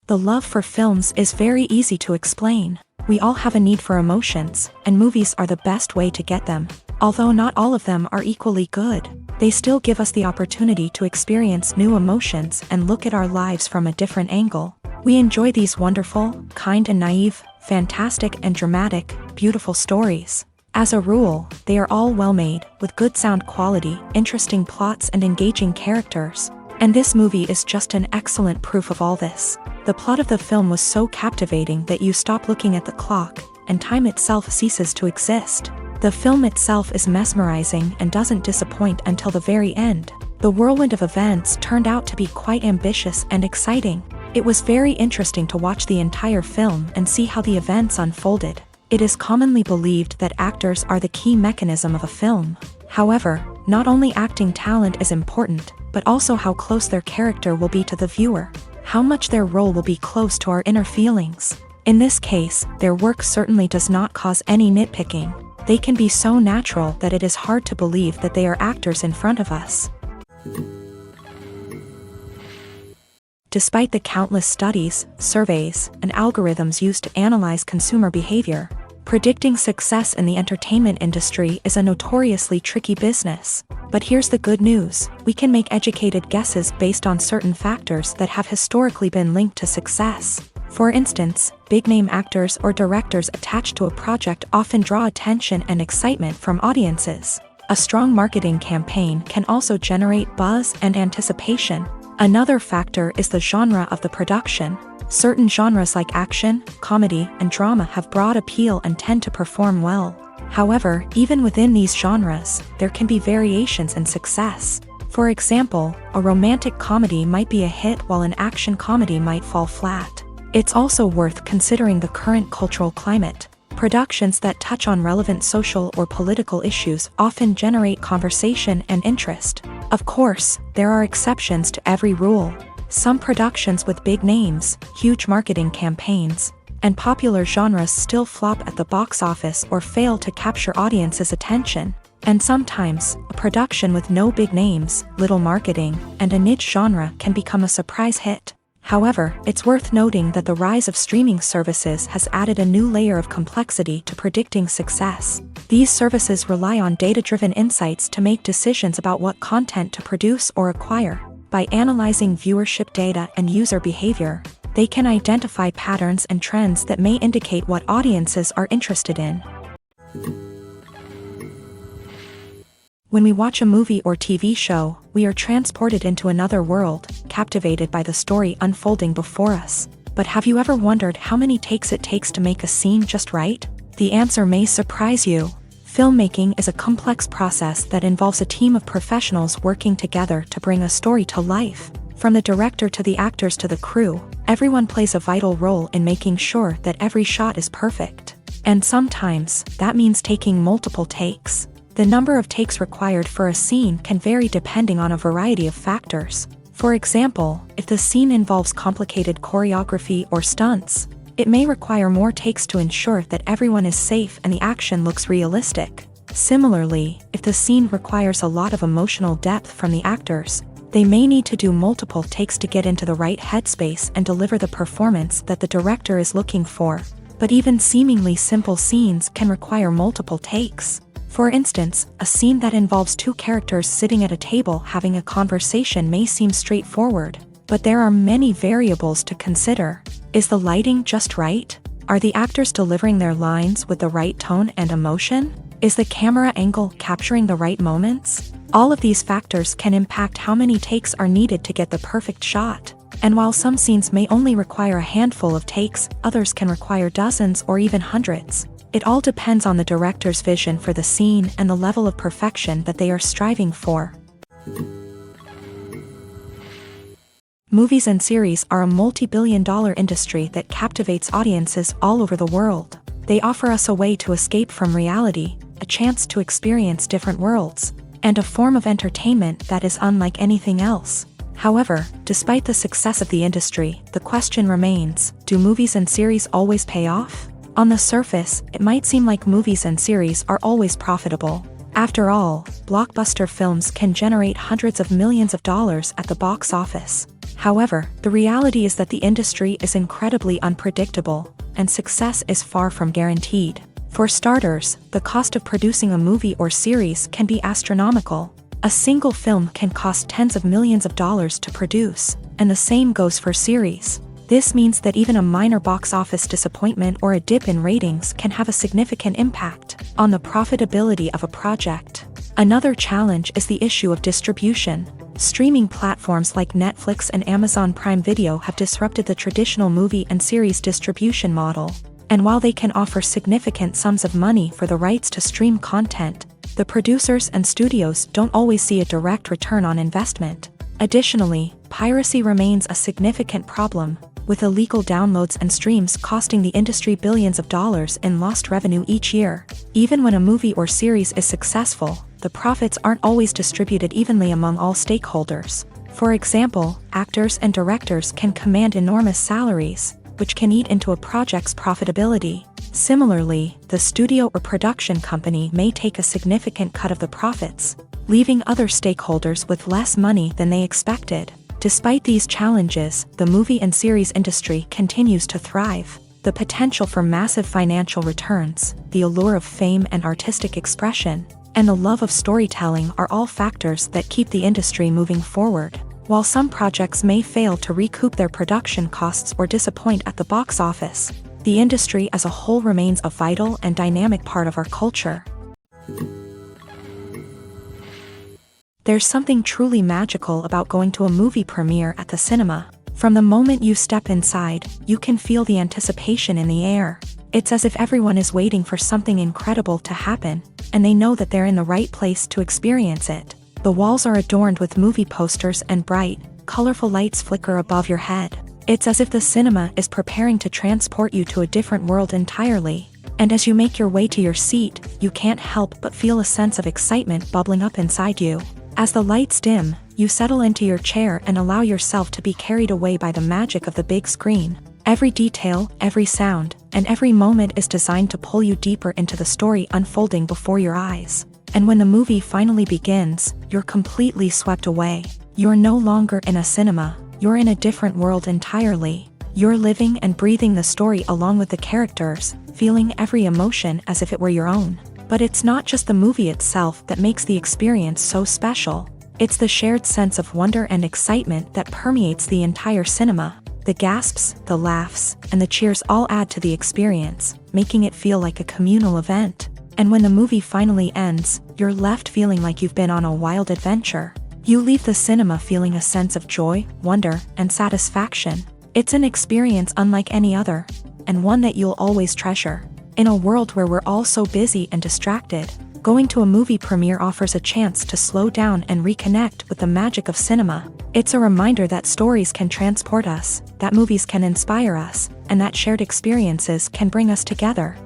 The love for films is very easy to explain. We all have a need for emotions, and movies are the best way to get them. Although not all of them are equally good, they still give us the opportunity to experience new emotions and look at our lives from a different angle. We enjoy these wonderful, kind and naive, fantastic and dramatic, beautiful stories. As a rule, they are all well-made, with good sound quality, interesting plots and engaging characters. And this movie is just an excellent proof of all this. The plot of the film was so captivating that you stop looking at the clock, and time itself ceases to exist. The film itself is mesmerizing and doesn't disappoint until the very end. The whirlwind of events turned out to be quite ambitious and exciting. It was very interesting to watch the entire film and see how the events unfolded. It is commonly believed that actors are the key mechanism of a film. However, not only acting talent is important, but also how close their character will be to the viewer. How much their role will be close to our inner feelings. In this case, their work certainly does not cause any nitpicking. They can be so natural that it is hard to believe that they are actors in front of us. Despite the countless studies, surveys, and algorithms used to analyze consumer behavior, predicting success in the entertainment industry is a notoriously tricky business. But here's the good news: we can make educated guesses based on certain factors that have historically been linked to success. For instance, big-name actors or directors attached to a project often draw attention and excitement from audiences. A strong marketing campaign can also generate buzz and anticipation. Another factor is the genre of the production. Certain genres like action, comedy, and drama have broad appeal and tend to perform well. However, even within these genres, there can be variations in success. For example, a romantic comedy might be a hit while an action comedy might fall flat. It's also worth considering the current cultural climate. Productions that touch on relevant social or political issues often generate conversation and interest. Of course, there are exceptions to every rule. Some productions with big names, huge marketing campaigns, and popular genres still flop at the box office or fail to capture audiences' attention. And sometimes, a production with no big names, little marketing, and a niche genre can become a surprise hit. However, it's worth noting that the rise of streaming services has added a new layer of complexity to predicting success. These services rely on data-driven insights to make decisions about what content to produce or acquire. By analyzing viewership data and user behavior, they can identify patterns and trends that may indicate what audiences are interested in. When we watch a movie or TV show, we are transported into another world, captivated by the story unfolding before us. But have you ever wondered how many takes it takes to make a scene just right? The answer may surprise you. Filmmaking is a complex process that involves a team of professionals working together to bring a story to life. From the director to the actors to the crew, everyone plays a vital role in making sure that every shot is perfect. And sometimes, that means taking multiple takes. The number of takes required for a scene can vary depending on a variety of factors. For example, if the scene involves complicated choreography or stunts, it may require more takes to ensure that everyone is safe and the action looks realistic. Similarly, if the scene requires a lot of emotional depth from the actors, they may need to do multiple takes to get into the right headspace and deliver the performance that the director is looking for. But even seemingly simple scenes can require multiple takes. For instance, a scene that involves two characters sitting at a table having a conversation may seem straightforward, but there are many variables to consider. Is the lighting just right? Are the actors delivering their lines with the right tone and emotion? Is the camera angle capturing the right moments? All of these factors can impact how many takes are needed to get the perfect shot. And while some scenes may only require a handful of takes, others can require dozens or even hundreds. It all depends on the director's vision for the scene and the level of perfection that they are striving for. Movies and series are a multi-billion-dollar industry that captivates audiences all over the world. They offer us a way to escape from reality, a chance to experience different worlds, and a form of entertainment that is unlike anything else. However, despite the success of the industry, the question remains, do movies and series always pay off? On the surface, it might seem like movies and series are always profitable. After all, blockbuster films can generate hundreds of millions of dollars at the box office. However, the reality is that the industry is incredibly unpredictable, and success is far from guaranteed. For starters, the cost of producing a movie or series can be astronomical. A single film can cost tens of millions of dollars to produce, and the same goes for series. This means that even a minor box office disappointment or a dip in ratings can have a significant impact on the profitability of a project. Another challenge is the issue of distribution. Streaming platforms like Netflix and Amazon Prime Video have disrupted the traditional movie and series distribution model. And while they can offer significant sums of money for the rights to stream content, the producers and studios don't always see a direct return on investment. Additionally, piracy remains a significant problem, with illegal downloads and streams costing the industry billions of dollars in lost revenue each year. Even when a movie or series is successful, the profits aren't always distributed evenly among all stakeholders. For example, actors and directors can command enormous salaries, which can eat into a project's profitability. Similarly, the studio or production company may take a significant cut of the profits, leaving other stakeholders with less money than they expected. Despite these challenges, the movie and series industry continues to thrive. The potential for massive financial returns, the allure of fame and artistic expression, and the love of storytelling are all factors that keep the industry moving forward. While some projects may fail to recoup their production costs or disappoint at the box office, the industry as a whole remains a vital and dynamic part of our culture. There's something truly magical about going to a movie premiere at the cinema. From the moment you step inside, you can feel the anticipation in the air. It's as if everyone is waiting for something incredible to happen, and they know that they're in the right place to experience it. The walls are adorned with movie posters and bright, colorful lights flicker above your head. It's as if the cinema is preparing to transport you to a different world entirely. And as you make your way to your seat, you can't help but feel a sense of excitement bubbling up inside you. As the lights dim, you settle into your chair and allow yourself to be carried away by the magic of the big screen. Every detail, every sound, and every moment is designed to pull you deeper into the story unfolding before your eyes. And when the movie finally begins, you're completely swept away. You're no longer in a cinema, you're in a different world entirely. You're living and breathing the story along with the characters, feeling every emotion as if it were your own. But it's not just the movie itself that makes the experience so special. It's the shared sense of wonder and excitement that permeates the entire cinema. The gasps, the laughs, and the cheers all add to the experience, making it feel like a communal event. And when the movie finally ends, you're left feeling like you've been on a wild adventure. You leave the cinema feeling a sense of joy, wonder, and satisfaction. It's an experience unlike any other, and one that you'll always treasure. In a world where we're all so busy and distracted, going to a movie premiere offers a chance to slow down and reconnect with the magic of cinema. It's a reminder that stories can transport us, that movies can inspire us, and that shared experiences can bring us together.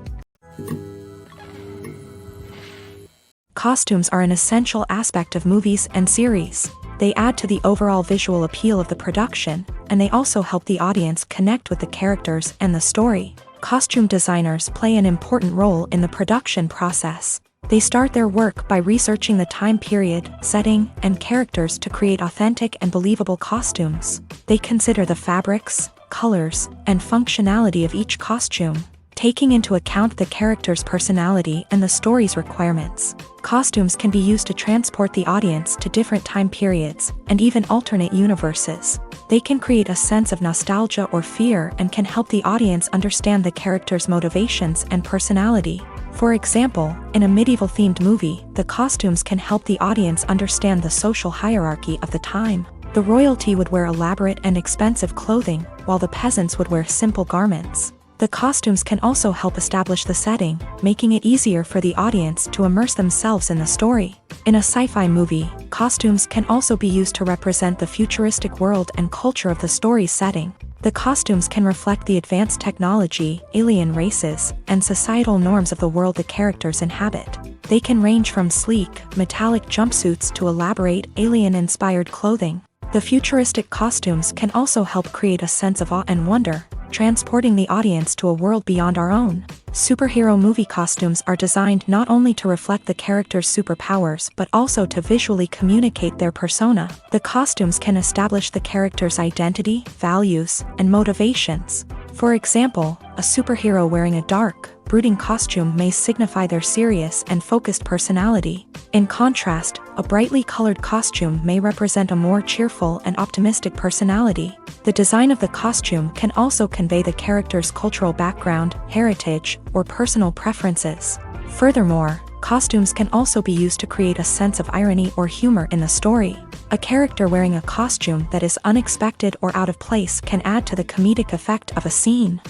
Costumes are an essential aspect of movies and series. They add to the overall visual appeal of the production, and they also help the audience connect with the characters and the story. Costume designers play an important role in the production process. They start their work by researching the time period, setting, and characters to create authentic and believable costumes. They consider the fabrics, colors, and functionality of each costume, taking into account the character's personality and the story's requirements. Costumes can be used to transport the audience to different time periods, and even alternate universes. They can create a sense of nostalgia or fear and can help the audience understand the character's motivations and personality. For example, in a medieval-themed movie, the costumes can help the audience understand the social hierarchy of the time. The royalty would wear elaborate and expensive clothing, while the peasants would wear simple garments. The costumes can also help establish the setting, making it easier for the audience to immerse themselves in the story. In a sci-fi movie, costumes can also be used to represent the futuristic world and culture of the story's setting. The costumes can reflect the advanced technology, alien races, and societal norms of the world the characters inhabit. They can range from sleek, metallic jumpsuits to elaborate, alien-inspired clothing. The futuristic costumes can also help create a sense of awe and wonder, transporting the audience to a world beyond our own. Superhero movie costumes are designed not only to reflect the character's superpowers but also to visually communicate their persona. The costumes can establish the character's identity, values, and motivations. For example, a superhero wearing a dark, brooding costume may signify their serious and focused personality. In contrast, a brightly colored costume may represent a more cheerful and optimistic personality. The design of the costume can also convey the character's cultural background, heritage, or personal preferences. Furthermore, costumes can also be used to create a sense of irony or humor in the story. A character wearing a costume that is unexpected or out of place can add to the comedic effect of a scene.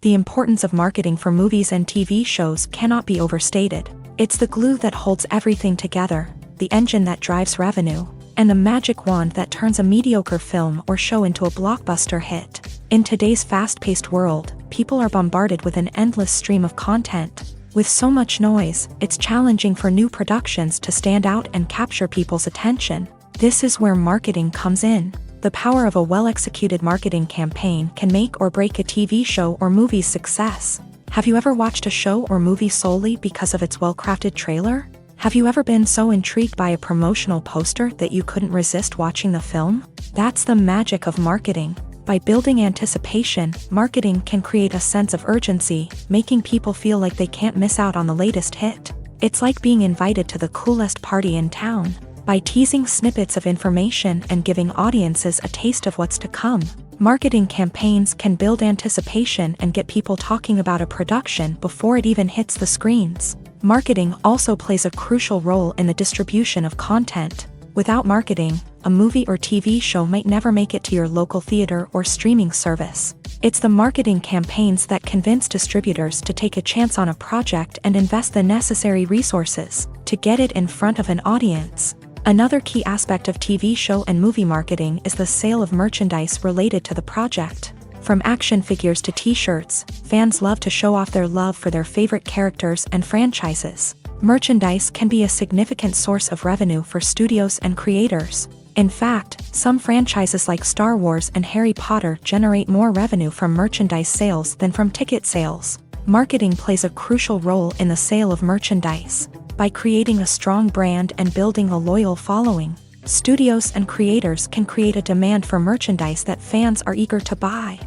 The importance of marketing for movies and TV shows cannot be overstated. It's the glue that holds everything together, the engine that drives revenue, and the magic wand that turns a mediocre film or show into a blockbuster hit. In today's fast-paced world, people are bombarded with an endless stream of content. With so much noise, it's challenging for new productions to stand out and capture people's attention. This is where marketing comes in. The power of a well-executed marketing campaign can make or break a TV show or movie's success. Have you ever watched a show or movie solely because of its well-crafted trailer? Have you ever been so intrigued by a promotional poster that you couldn't resist watching the film? That's the magic of marketing. By building anticipation, marketing can create a sense of urgency, making people feel like they can't miss out on the latest hit. It's like being invited to the coolest party in town. By teasing snippets of information and giving audiences a taste of what's to come, marketing campaigns can build anticipation and get people talking about a production before it even hits the screens. Marketing also plays a crucial role in the distribution of content. Without marketing, a movie or TV show might never make it to your local theater or streaming service. It's the marketing campaigns that convince distributors to take a chance on a project and invest the necessary resources to get it in front of an audience. Another key aspect of TV show and movie marketing is the sale of merchandise related to the project. From action figures to t-shirts, fans love to show off their love for their favorite characters and franchises. Merchandise can be a significant source of revenue for studios and creators. In fact, some franchises like Star Wars and Harry Potter generate more revenue from merchandise sales than from ticket sales. Marketing plays a crucial role in the sale of merchandise. By creating a strong brand and building a loyal following, studios and creators can create a demand for merchandise that fans are eager to buy.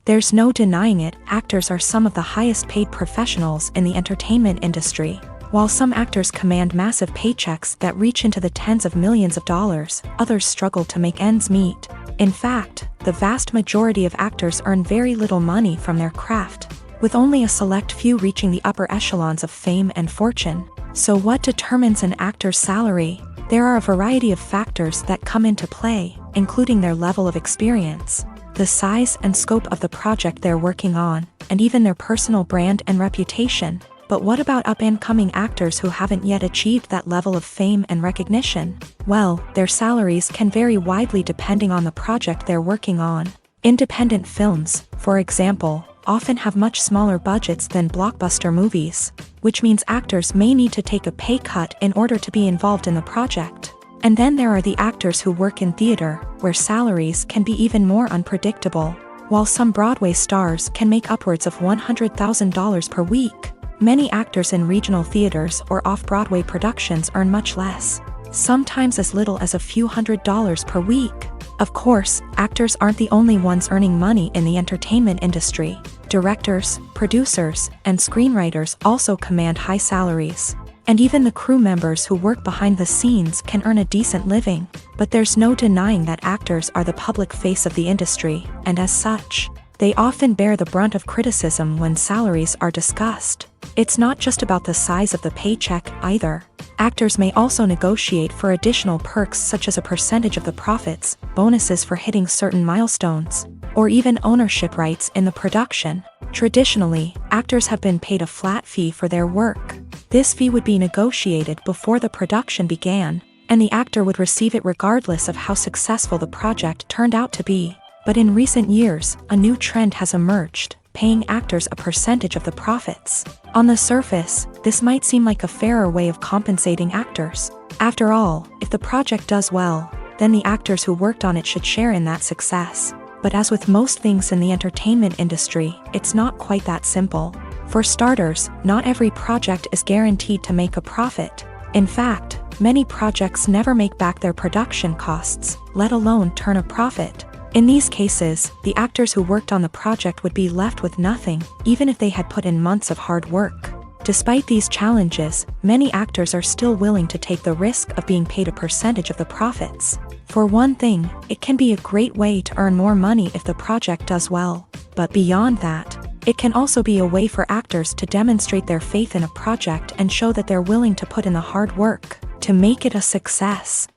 There's no denying it, actors are some of the highest paid professionals in the entertainment industry. While some actors command massive paychecks that reach into the tens of millions of dollars, others struggle to make ends meet. In fact, the vast majority of actors earn very little money from their craft, with only a select few reaching the upper echelons of fame and fortune. So what determines an actor's salary? There are a variety of factors that come into play, including their level of experience, the size and scope of the project they're working on, and even their personal brand and reputation. But what about up-and-coming actors who haven't yet achieved that level of fame and recognition? Well, their salaries can vary widely depending on the project they're working on. Independent films, for example, often have much smaller budgets than blockbuster movies, which means actors may need to take a pay cut in order to be involved in the project. And then there are the actors who work in theater, where salaries can be even more unpredictable. While some Broadway stars can make upwards of $100,000 per week, many actors in regional theaters or off-Broadway productions earn much less, sometimes as little as a few $100s per week. Of course, actors aren't the only ones earning money in the entertainment industry. Directors, producers, and screenwriters also command high salaries. And even the crew members who work behind the scenes can earn a decent living. But there's no denying that actors are the public face of the industry, and as such, they often bear the brunt of criticism when salaries are discussed. It's not just about the size of the paycheck, either. Actors may also negotiate for additional perks such as a percentage of the profits, bonuses for hitting certain milestones, or even ownership rights in the production. Traditionally, actors have been paid a flat fee for their work. This fee would be negotiated before the production began, and the actor would receive it regardless of how successful the project turned out to be. But in recent years, a new trend has emerged, paying actors a percentage of the profits. On the surface, this might seem like a fairer way of compensating actors. After all, if the project does well, then the actors who worked on it should share in that success. But as with most things in the entertainment industry, it's not quite that simple. For starters, not every project is guaranteed to make a profit. In fact, many projects never make back their production costs, let alone turn a profit. In these cases, the actors who worked on the project would be left with nothing, even if they had put in months of hard work. Despite these challenges, many actors are still willing to take the risk of being paid a percentage of the profits. For one thing, it can be a great way to earn more money if the project does well. But beyond that, it can also be a way for actors to demonstrate their faith in a project and show that they're willing to put in the hard work to make it a success.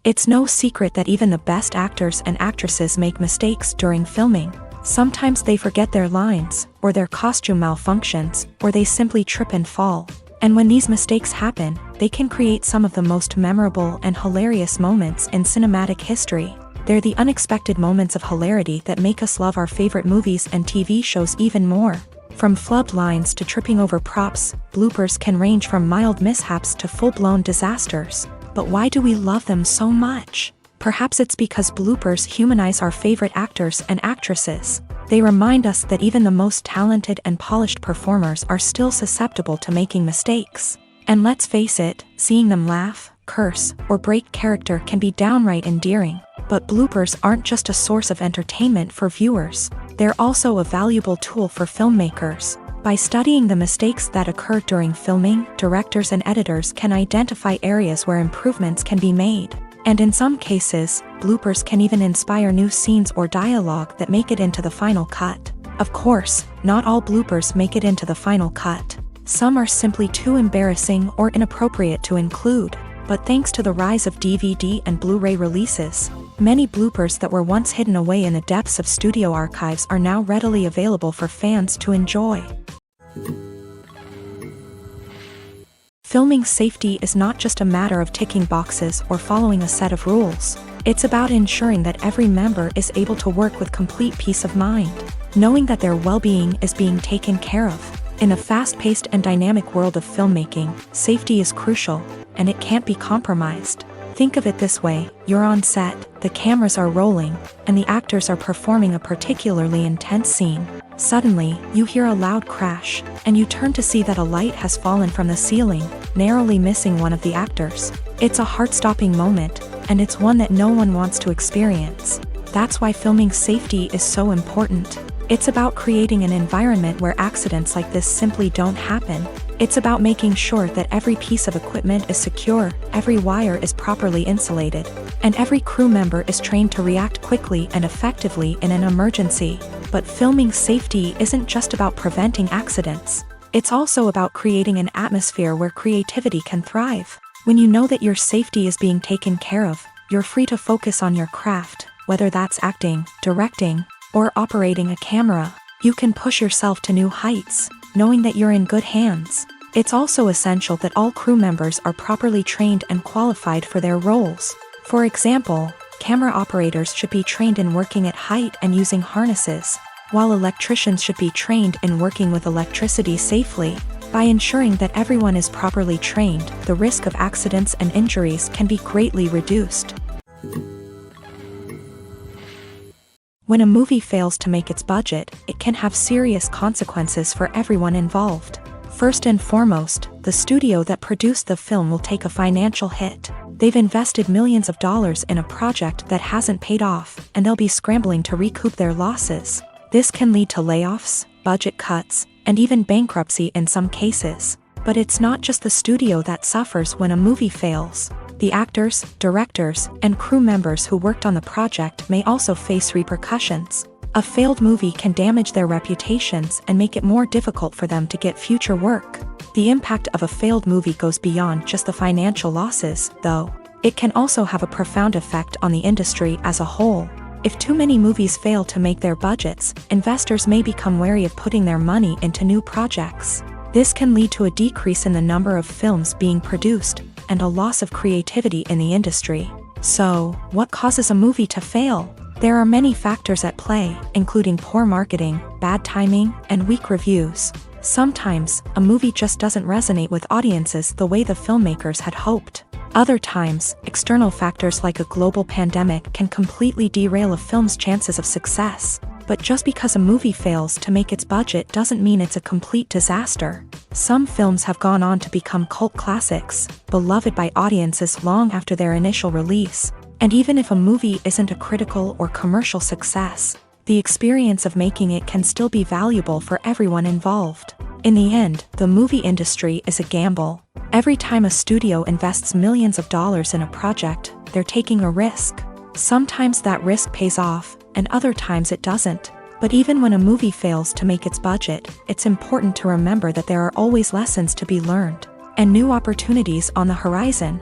It's no secret that even the best actors and actresses make mistakes during filming. Sometimes they forget their lines, or their costume malfunctions, or they simply trip and fall. And when these mistakes happen, they can create some of the most memorable and hilarious moments in cinematic history. They're the unexpected moments of hilarity that make us love our favorite movies and TV shows even more. From flubbed lines to tripping over props, bloopers can range from mild mishaps to full-blown disasters. But why do we love them so much? Perhaps it's because bloopers humanize our favorite actors and actresses. They remind us that even the most talented and polished performers are still susceptible to making mistakes. And let's face it, seeing them laugh, curse, or break character can be downright endearing. But bloopers aren't just a source of entertainment for viewers. They're also a valuable tool for filmmakers. By studying the mistakes that occur during filming, directors and editors can identify areas where improvements can be made. And in some cases, bloopers can even inspire new scenes or dialogue that make it into the final cut. Of course, not all bloopers make it into the final cut. Some are simply too embarrassing or inappropriate to include. But thanks to the rise of DVD and Blu-ray releases, many bloopers that were once hidden away in the depths of studio archives are now readily available for fans to enjoy. Filming safety is not just a matter of ticking boxes or following a set of rules. It's about ensuring that every member is able to work with complete peace of mind, knowing that their well-being is being taken care of. In a fast-paced and dynamic world of filmmaking, safety is crucial, and it can't be compromised. Think of it this way: you're on set, the cameras are rolling, and the actors are performing a particularly intense scene. Suddenly, you hear a loud crash, and you turn to see that a light has fallen from the ceiling, narrowly missing one of the actors. It's a heart-stopping moment, and it's one that no one wants to experience. That's why filming safety is so important. It's about creating an environment where accidents like this simply don't happen. It's about making sure that every piece of equipment is secure, every wire is properly insulated, and every crew member is trained to react quickly and effectively in an emergency. But filming safety isn't just about preventing accidents. It's also about creating an atmosphere where creativity can thrive. When you know that your safety is being taken care of, you're free to focus on your craft, whether that's acting, directing, or operating a camera. You can push yourself to new heights, knowing that you're in good hands. It's also essential that all crew members are properly trained and qualified for their roles. For example, camera operators should be trained in working at height and using harnesses, while electricians should be trained in working with electricity safely. By ensuring that everyone is properly trained, the risk of accidents and injuries can be greatly reduced. When a movie fails to make its budget, it can have serious consequences for everyone involved. First and foremost, the studio that produced the film will take a financial hit. They've invested millions of dollars in a project that hasn't paid off, and they'll be scrambling to recoup their losses. This can lead to layoffs, budget cuts, and even bankruptcy in some cases. But it's not just the studio that suffers when a movie fails. The actors, directors, and crew members who worked on the project may also face repercussions. A failed movie can damage their reputations and make it more difficult for them to get future work. The impact of a failed movie goes beyond just the financial losses, though. It can also have a profound effect on the industry as a whole. If too many movies fail to make their budgets, investors may become wary of putting their money into new projects. This can lead to a decrease in the number of films being produced, and a loss of creativity in the industry. So, what causes a movie to fail? There are many factors at play, including poor marketing, bad timing, and weak reviews. Sometimes, a movie just doesn't resonate with audiences the way the filmmakers had hoped. Other times, external factors like a global pandemic can completely derail a film's chances of success. But just because a movie fails to make its budget doesn't mean it's a complete disaster. Some films have gone on to become cult classics, beloved by audiences long after their initial release. And even if a movie isn't a critical or commercial success, the experience of making it can still be valuable for everyone involved. In the end, the movie industry is a gamble. Every time a studio invests millions of dollars in a project, they're taking a risk. Sometimes that risk pays off, and other times it doesn't. But even when a movie fails to make its budget, it's important to remember that there are always lessons to be learned, and new opportunities on the horizon.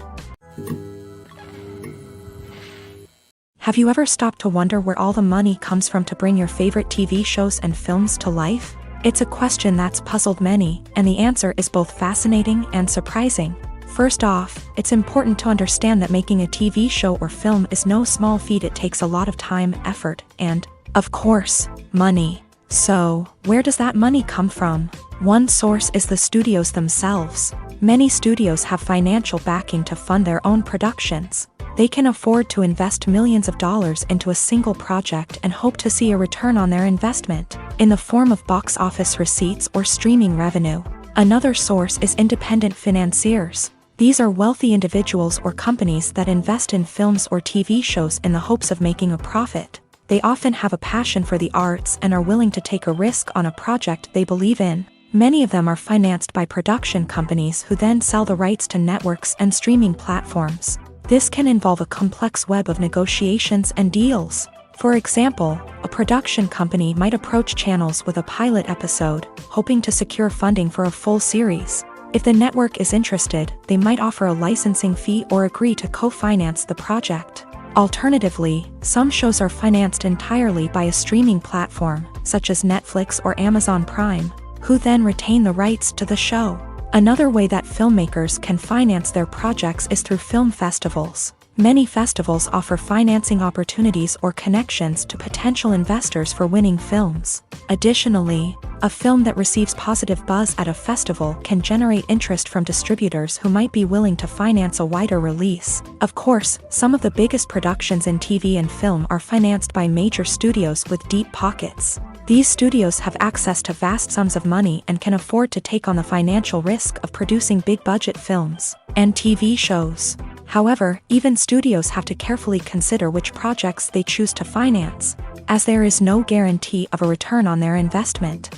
Have you ever stopped to wonder where all the money comes from to bring your favorite TV shows and films to life? It's a question that's puzzled many, and the answer is both fascinating and surprising. First off, it's important to understand that making a TV show or film is no small feat. It takes a lot of time, effort, and, of course, money. So, where does that money come from? One source is the studios themselves. Many studios have financial backing to fund their own productions. They can afford to invest millions of dollars into a single project and hope to see a return on their investment, in the form of box office receipts or streaming revenue. Another source is independent financiers. These are wealthy individuals or companies that invest in films or TV shows in the hopes of making a profit. They often have a passion for the arts and are willing to take a risk on a project they believe in. Many of them are financed by production companies who then sell the rights to networks and streaming platforms. This can involve a complex web of negotiations and deals. For example, a production company might approach channels with a pilot episode, hoping to secure funding for a full series. If the network is interested, they might offer a licensing fee or agree to co-finance the project. Alternatively, some shows are financed entirely by a streaming platform, such as Netflix or Amazon Prime, who then retain the rights to the show. Another way that filmmakers can finance their projects is through film festivals. Many festivals offer financing opportunities or connections to potential investors for winning films. Additionally, a film that receives positive buzz at a festival can generate interest from distributors who might be willing to finance a wider release. Of course, some of the biggest productions in TV and film are financed by major studios with deep pockets. These studios have access to vast sums of money and can afford to take on the financial risk of producing big-budget films and TV shows. However, even studios have to carefully consider which projects they choose to finance, as there is no guarantee of a return on their investment.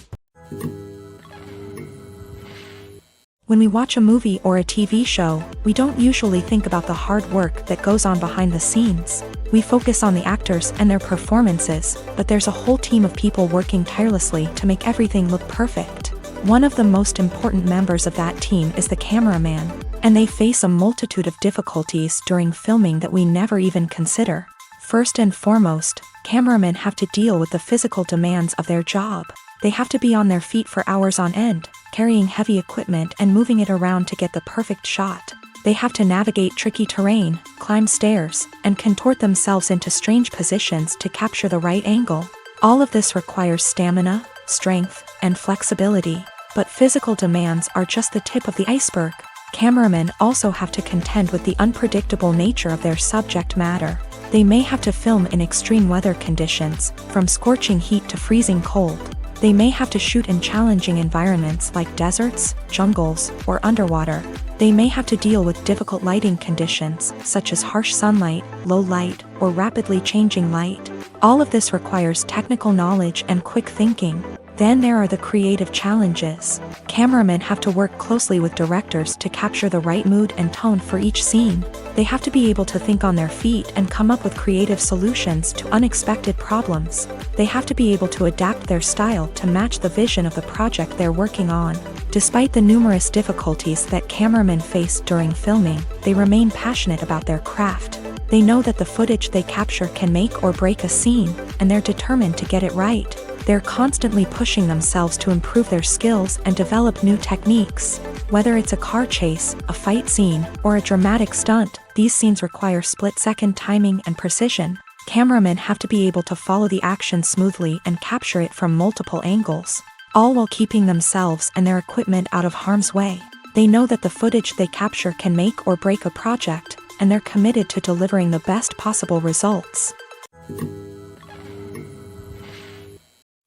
When we watch a movie or a TV show, we don't usually think about the hard work that goes on behind the scenes. We focus on the actors and their performances, but there's a whole team of people working tirelessly to make everything look perfect. One of the most important members of that team is the cameraman, and they face a multitude of difficulties during filming that we never even consider. First and foremost, cameramen have to deal with the physical demands of their job. They have to be on their feet for hours on end, carrying heavy equipment and moving it around to get the perfect shot. They have to navigate tricky terrain, climb stairs, and contort themselves into strange positions to capture the right angle. All of this requires stamina, strength, and flexibility. But physical demands are just the tip of the iceberg. Cameramen also have to contend with the unpredictable nature of their subject matter. They may have to film in extreme weather conditions, from scorching heat to freezing cold. They may have to shoot in challenging environments like deserts, jungles, or underwater. They may have to deal with difficult lighting conditions, such as harsh sunlight, low light, or rapidly changing light. All of this requires technical knowledge and quick thinking. Then there are the creative challenges. Cameramen have to work closely with directors to capture the right mood and tone for each scene. They have to be able to think on their feet and come up with creative solutions to unexpected problems. They have to be able to adapt their style to match the vision of the project they're working on. Despite the numerous difficulties that cameramen face during filming, they remain passionate about their craft. They know that the footage they capture can make or break a scene, and they're determined to get it right. They're constantly pushing themselves to improve their skills and develop new techniques. Whether it's a car chase, a fight scene, or a dramatic stunt, these scenes require split-second timing and precision. Cameramen have to be able to follow the action smoothly and capture it from multiple angles. all while keeping themselves and their equipment out of harm's way. They know that the footage they capture can make or break a project, and they're committed to delivering the best possible results.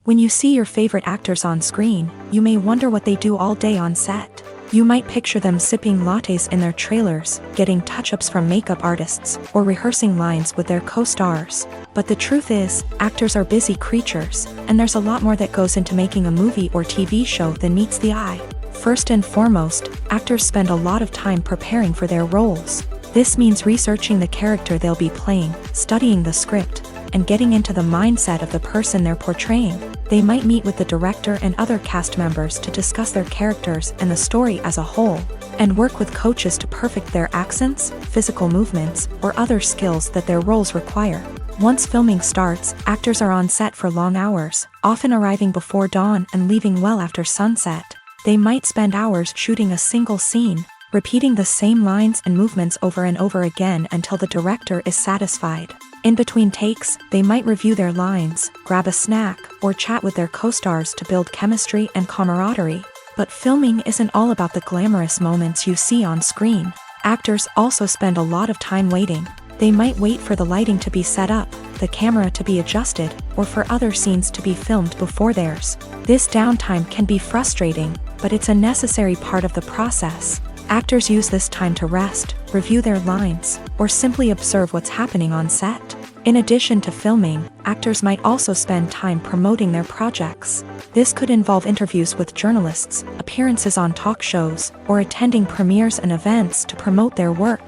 When you see your favorite actors on screen, you may wonder what they do all day on set. You might picture them sipping lattes in their trailers, getting touch-ups from makeup artists, or rehearsing lines with their co-stars. But the truth is, actors are busy creatures, and there's a lot more that goes into making a movie or TV show than meets the eye. First and foremost, actors spend a lot of time preparing for their roles. This means researching the character they'll be playing, studying the script, and getting into the mindset of the person they're portraying. They might meet with the director and other cast members to discuss their characters and the story as a whole, and work with coaches to perfect their accents, physical movements, or other skills that their roles require. Once filming starts, actors are on set for long hours, often arriving before dawn and leaving well after sunset. They might spend hours shooting a single scene, repeating the same lines and movements over and over again until the director is satisfied. In between takes, they might review their lines, grab a snack, or chat with their co-stars to build chemistry and camaraderie. But filming isn't all about the glamorous moments you see on screen. Actors also spend a lot of time waiting. They might wait for the lighting to be set up, the camera to be adjusted, or for other scenes to be filmed before theirs. This downtime can be frustrating, but it's a necessary part of the process. Actors use this time to rest, review their lines, or simply observe what's happening on set. In addition to filming, actors might also spend time promoting their projects. This could involve interviews with journalists, appearances on talk shows, or attending premieres and events to promote their work.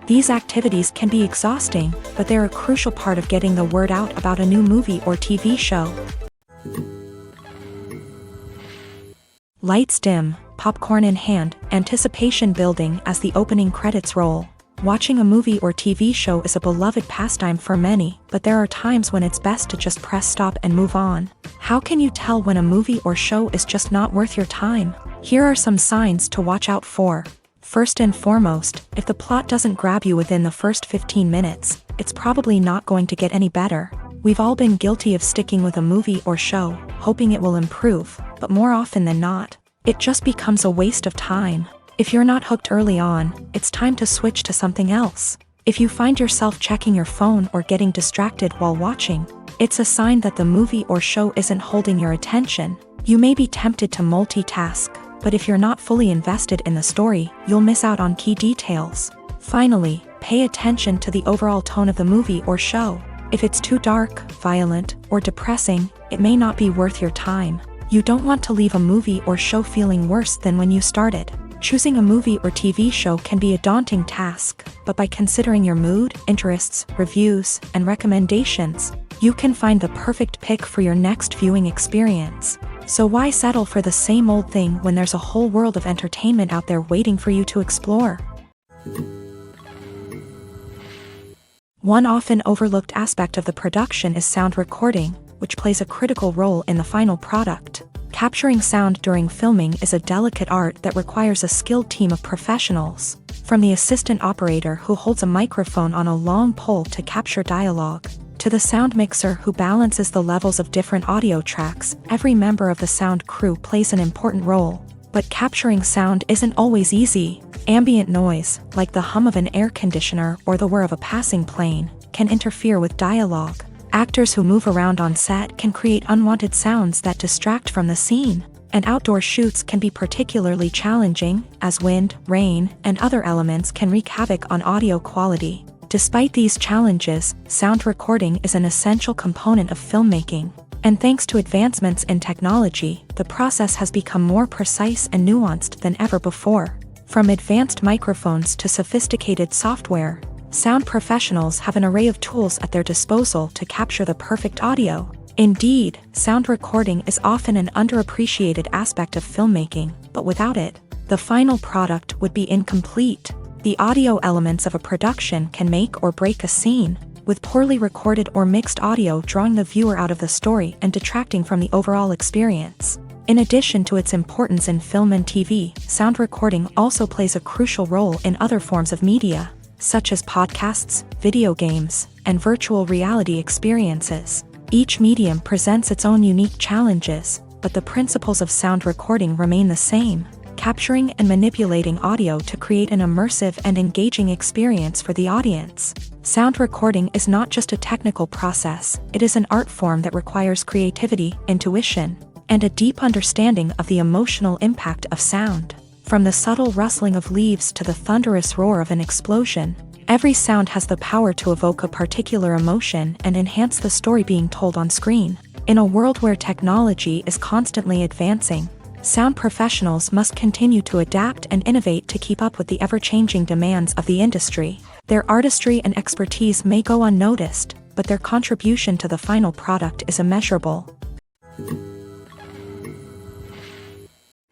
These activities can be exhausting, but they're a crucial part of getting the word out about a new movie or TV show. Lights dim, popcorn in hand, anticipation building as the opening credits roll. Watching a movie or TV show is a beloved pastime for many, but there are times when it's best to just press stop and move on. How can you tell when a movie or show is just not worth your time? Here are some signs to watch out for. First and foremost, if the plot doesn't grab you within the first 15 minutes, it's probably not going to get any better. We've all been guilty of sticking with a movie or show, hoping it will improve, but more often than not, it just becomes a waste of time. If you're not hooked early on, it's time to switch to something else. If you find yourself checking your phone or getting distracted while watching, it's a sign that the movie or show isn't holding your attention. You may be tempted to multitask, but if you're not fully invested in the story, you'll miss out on key details. Finally, pay attention to the overall tone of the movie or show. If it's too dark, violent, or depressing, it may not be worth your time. You don't want to leave a movie or show feeling worse than when you started. Choosing a movie or TV show can be a daunting task, but by considering your mood, interests, reviews, and recommendations, you can find the perfect pick for your next viewing experience. So why settle for the same old thing when there's a whole world of entertainment out there waiting for you to explore? One often overlooked aspect of the production is sound recording, which plays a critical role in the final product. Capturing sound during filming is a delicate art that requires a skilled team of professionals. From the assistant operator who holds a microphone on a long pole to capture dialogue, to the sound mixer who balances the levels of different audio tracks, every member of the sound crew plays an important role. But capturing sound isn't always easy. Ambient noise, like the hum of an air conditioner or the whir of a passing plane, can interfere with dialogue. Actors who move around on set can create unwanted sounds that distract from the scene, and outdoor shoots can be particularly challenging, as wind, rain, and other elements can wreak havoc on audio quality. Despite these challenges, sound recording is an essential component of filmmaking, and thanks to advancements in technology, the process has become more precise and nuanced than ever before. From advanced microphones to sophisticated software, sound professionals have an array of tools at their disposal to capture the perfect audio. Indeed, sound recording is often an underappreciated aspect of filmmaking, but without it, the final product would be incomplete. The audio elements of a production can make or break a scene, with poorly recorded or mixed audio drawing the viewer out of the story and detracting from the overall experience. In addition to its importance in film and TV, sound recording also plays a crucial role in other forms of media, such as podcasts, video games, and virtual reality experiences. Each medium presents its own unique challenges, but the principles of sound recording remain the same, capturing and manipulating audio to create an immersive and engaging experience for the audience. Sound recording is not just a technical process, it is an art form that requires creativity, intuition, and a deep understanding of the emotional impact of sound. From the subtle rustling of leaves to the thunderous roar of an explosion, every sound has the power to evoke a particular emotion and enhance the story being told on screen. In a world where technology is constantly advancing, sound professionals must continue to adapt and innovate to keep up with the ever-changing demands of the industry. Their artistry and expertise may go unnoticed, but their contribution to the final product is immeasurable.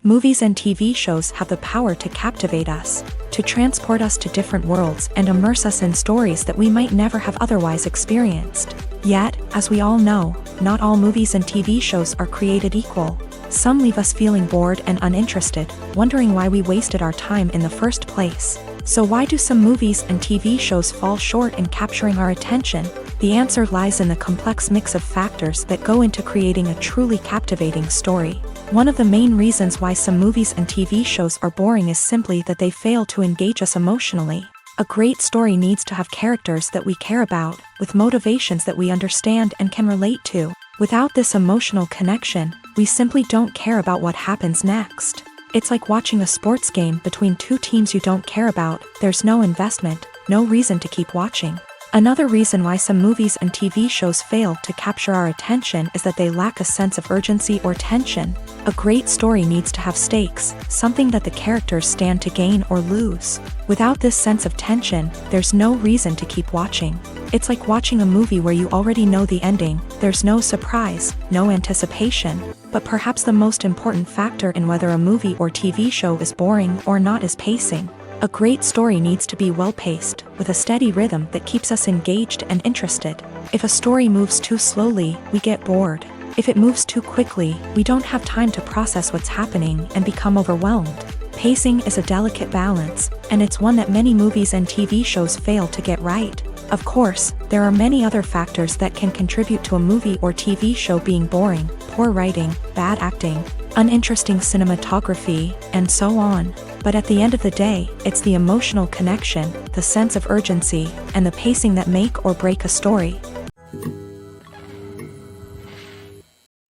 Movies and TV shows have the power to captivate us, to transport us to different worlds and immerse us in stories that we might never have otherwise experienced. Yet, as we all know, not all movies and TV shows are created equal. Some leave us feeling bored and uninterested, wondering why we wasted our time in the first place. So why do some movies and TV shows fall short in capturing our attention? The answer lies in the complex mix of factors that go into creating a truly captivating story. One of the main reasons why some movies and TV shows are boring is simply that they fail to engage us emotionally. A great story needs to have characters that we care about, with motivations that we understand and can relate to. Without this emotional connection, we simply don't care about what happens next. It's like watching a sports game between two teams you don't care about. There's no investment, no reason to keep watching. Another reason why some movies and TV shows fail to capture our attention is that they lack a sense of urgency or tension. A great story needs to have stakes, something that the characters stand to gain or lose. Without this sense of tension, there's no reason to keep watching. It's like watching a movie where you already know the ending. There's no surprise, no anticipation. But perhaps the most important factor in whether a movie or TV show is boring or not is pacing. A great story needs to be well-paced, with a steady rhythm that keeps us engaged and interested. If a story moves too slowly, we get bored. If it moves too quickly, we don't have time to process what's happening and become overwhelmed. Pacing is a delicate balance, and it's one that many movies and TV shows fail to get right. Of course, there are many other factors that can contribute to a movie or TV show being boring: poor writing, bad acting, uninteresting cinematography, and so on. But at the end of the day, it's the emotional connection, the sense of urgency, and the pacing that make or break a story.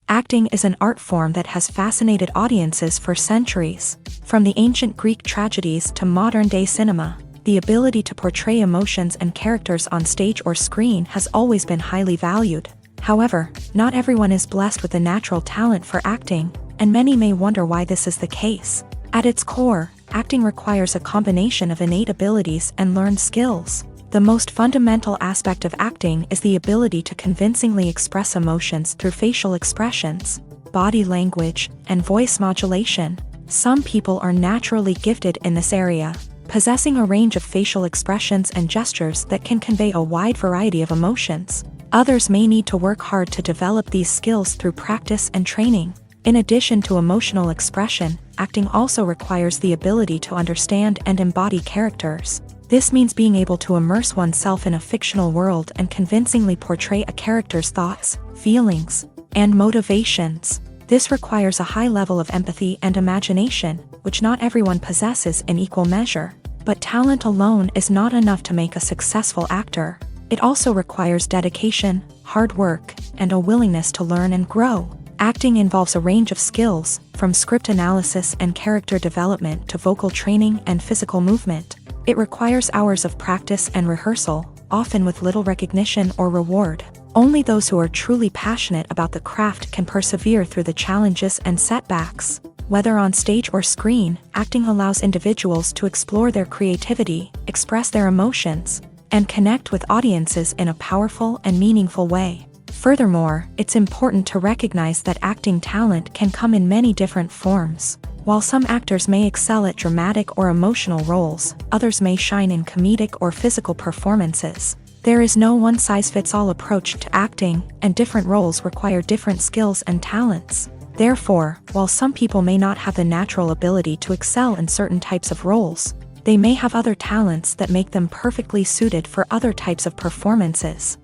Acting is an art form that has fascinated audiences for centuries. From the ancient Greek tragedies to modern-day cinema, the ability to portray emotions and characters on stage or screen has always been highly valued. However, not everyone is blessed with a natural talent for acting, and many may wonder why this is the case. At its core, acting requires a combination of innate abilities and learned skills. The most fundamental aspect of acting is the ability to convincingly express emotions through facial expressions, body language, and voice modulation. Some people are naturally gifted in this area, possessing a range of facial expressions and gestures that can convey a wide variety of emotions. Others may need to work hard to develop these skills through practice and training. In addition to emotional expression, acting also requires the ability to understand and embody characters. This means being able to immerse oneself in a fictional world and convincingly portray a character's thoughts, feelings, and motivations. This requires a high level of empathy and imagination, which not everyone possesses in equal measure. But talent alone is not enough to make a successful actor. It also requires dedication, hard work, and a willingness to learn and grow. Acting involves a range of skills, from script analysis and character development to vocal training and physical movement. It requires hours of practice and rehearsal, often with little recognition or reward. Only those who are truly passionate about the craft can persevere through the challenges and setbacks. Whether on stage or screen, acting allows individuals to explore their creativity, express their emotions, and connect with audiences in a powerful and meaningful way. Furthermore, it's important to recognize that acting talent can come in many different forms. While some actors may excel at dramatic or emotional roles, others may shine in comedic or physical performances. There is no one-size-fits-all approach to acting, and different roles require different skills and talents. Therefore, while some people may not have the natural ability to excel in certain types of roles, they may have other talents that make them perfectly suited for other types of performances.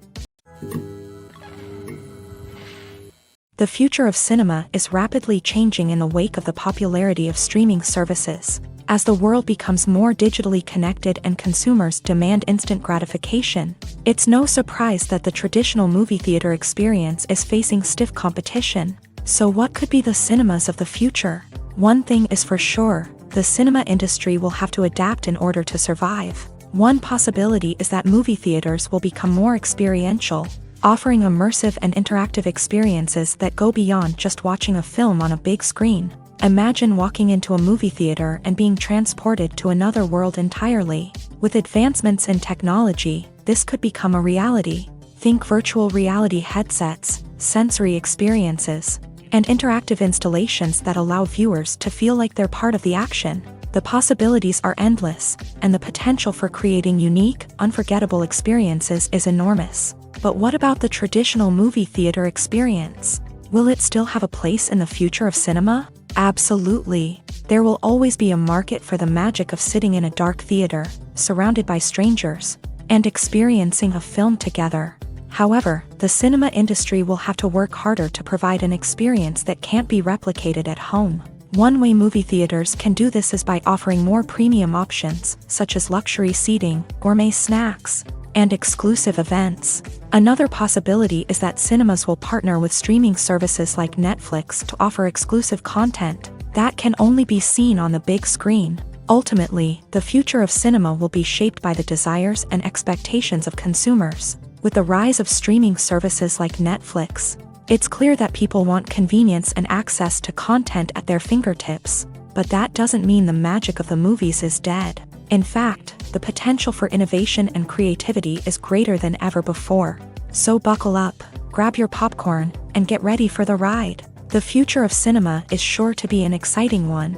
The future of cinema is rapidly changing in the wake of the popularity of streaming services. As the world becomes more digitally connected and consumers demand instant gratification, it's no surprise that the traditional movie theater experience is facing stiff competition. So what could be the cinemas of the future? One thing is for sure, the cinema industry will have to adapt in order to survive. One possibility is that movie theaters will become more experiential, offering immersive and interactive experiences that go beyond just watching a film on a big screen. Imagine walking into a movie theater and being transported to another world entirely. With advancements in technology, this could become a reality. Think virtual reality headsets, sensory experiences, and interactive installations that allow viewers to feel like they're part of the action. The possibilities are endless, and the potential for creating unique, unforgettable experiences is enormous. But what about the traditional movie theater experience? Will it still have a place in the future of cinema? Absolutely. There will always be a market for the magic of sitting in a dark theater, surrounded by strangers, and experiencing a film together. However, the cinema industry will have to work harder to provide an experience that can't be replicated at home. One way movie theaters can do this is by offering more premium options, such as luxury seating, gourmet snacks, and exclusive events. Another possibility is that cinemas will partner with streaming services like Netflix to offer exclusive content that can only be seen on the big screen. Ultimately, the future of cinema will be shaped by the desires and expectations of consumers. With the rise of streaming services like Netflix, it's clear that people want convenience and access to content at their fingertips. But that doesn't mean the magic of the movies is dead. In fact, the potential for innovation and creativity is greater than ever before. So buckle up, grab your popcorn, and get ready for the ride. The future of cinema is sure to be an exciting one.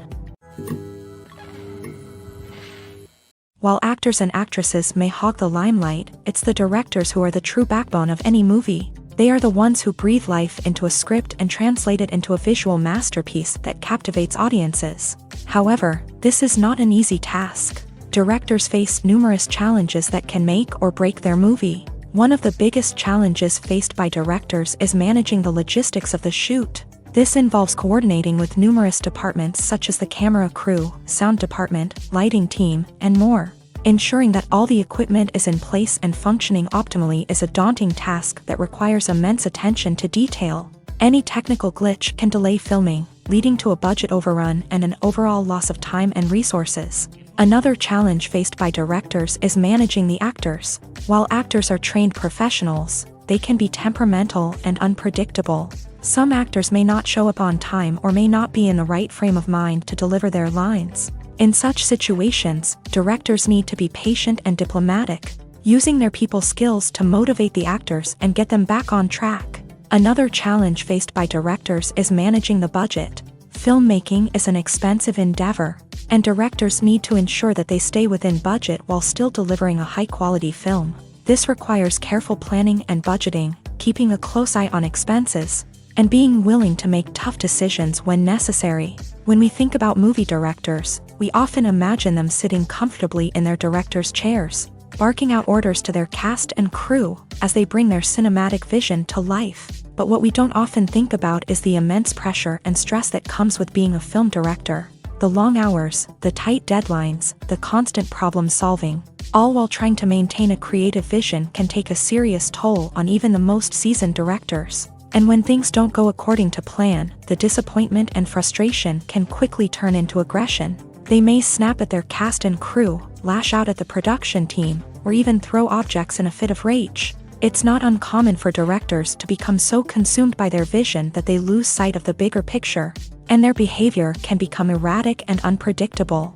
While actors and actresses may hog the limelight, it's the directors who are the true backbone of any movie. They are the ones who breathe life into a script and translate it into a visual masterpiece that captivates audiences. However, this is not an easy task. Directors face numerous challenges that can make or break their movie. One of the biggest challenges faced by directors is managing the logistics of the shoot. This involves coordinating with numerous departments such as the camera crew, sound department, lighting team, and more. Ensuring that all the equipment is in place and functioning optimally is a daunting task that requires immense attention to detail. Any technical glitch can delay filming, leading to a budget overrun and an overall loss of time and resources. Another challenge faced by directors is managing the actors. While actors are trained professionals, they can be temperamental and unpredictable. Some actors may not show up on time or may not be in the right frame of mind to deliver their lines. In such situations, directors need to be patient and diplomatic, using their people skills to motivate the actors and get them back on track. Another challenge faced by directors is managing the budget. Filmmaking is an expensive endeavor, and directors need to ensure that they stay within budget while still delivering a high-quality film. This requires careful planning and budgeting, keeping a close eye on expenses, and being willing to make tough decisions when necessary. When we think about movie directors, we often imagine them sitting comfortably in their director's chairs, barking out orders to their cast and crew as they bring their cinematic vision to life. But what we don't often think about is the immense pressure and stress that comes with being a film director. The long hours, the tight deadlines, the constant problem solving, all while trying to maintain a creative vision can take a serious toll on even the most seasoned directors. And when things don't go according to plan, the disappointment and frustration can quickly turn into aggression. They may snap at their cast and crew, lash out at the production team, or even throw objects in a fit of rage. It's not uncommon for directors to become so consumed by their vision that they lose sight of the bigger picture, and their behavior can become erratic and unpredictable.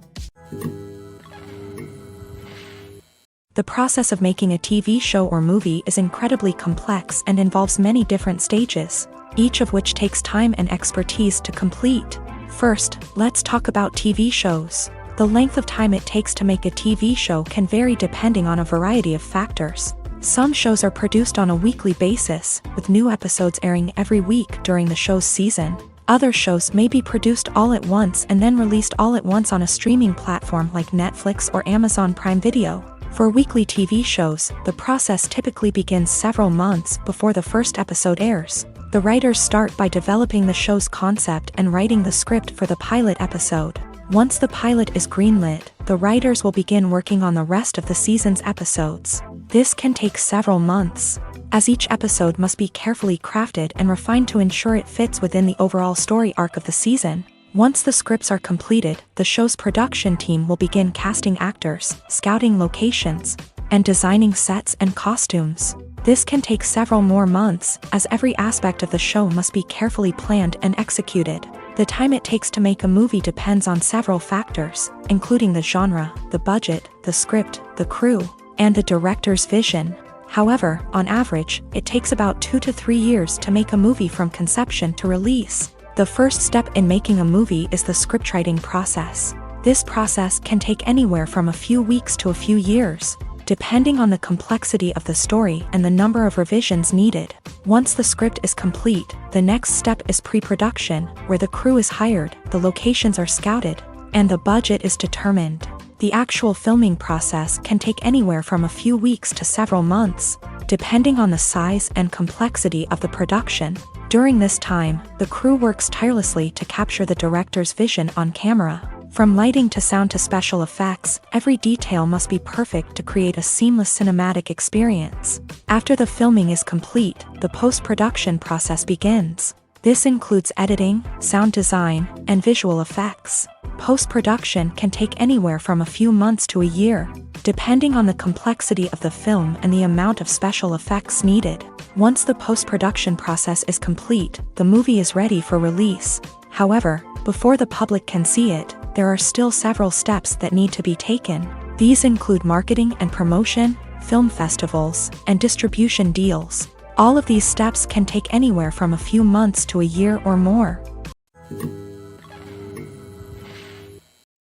The process of making a TV show or movie is incredibly complex and involves many different stages, each of which takes time and expertise to complete. First, let's talk about TV shows. The length of time it takes to make a TV show can vary depending on a variety of factors. Some shows are produced on a weekly basis, with new episodes airing every week during the show's season. Other shows may be produced all at once and then released all at once on a streaming platform like Netflix or Amazon Prime Video. For weekly TV shows, the process typically begins several months before the first episode airs. The writers start by developing the show's concept and writing the script for the pilot episode. Once the pilot is greenlit, the writers will begin working on the rest of the season's episodes. This can take several months, as each episode must be carefully crafted and refined to ensure it fits within the overall story arc of the season. Once the scripts are completed, the show's production team will begin casting actors, scouting locations, and designing sets and costumes. This can take several more months, as every aspect of the show must be carefully planned and executed. The time it takes to make a movie depends on several factors, including the genre, the budget, the script, the crew, and the director's vision. However, on average, it takes about 2 to 3 years to make a movie from conception to release. The first step in making a movie is the scriptwriting process. This process can take anywhere from a few weeks to a few years, depending on the complexity of the story and the number of revisions needed. Once the script is complete, the next step is pre-production, where the crew is hired, the locations are scouted, and the budget is determined. The actual filming process can take anywhere from a few weeks to several months, depending on the size and complexity of the production. During this time, the crew works tirelessly to capture the director's vision on camera. From lighting to sound to special effects, every detail must be perfect to create a seamless cinematic experience. After the filming is complete, the post-production process begins. This includes editing, sound design, and visual effects. Post-production can take anywhere from a few months to a year, depending on the complexity of the film and the amount of special effects needed. Once the post-production process is complete, the movie is ready for release. However, before the public can see it, there are still several steps that need to be taken. These include marketing and promotion, film festivals, and distribution deals. All of these steps can take anywhere from a few months to a year or more.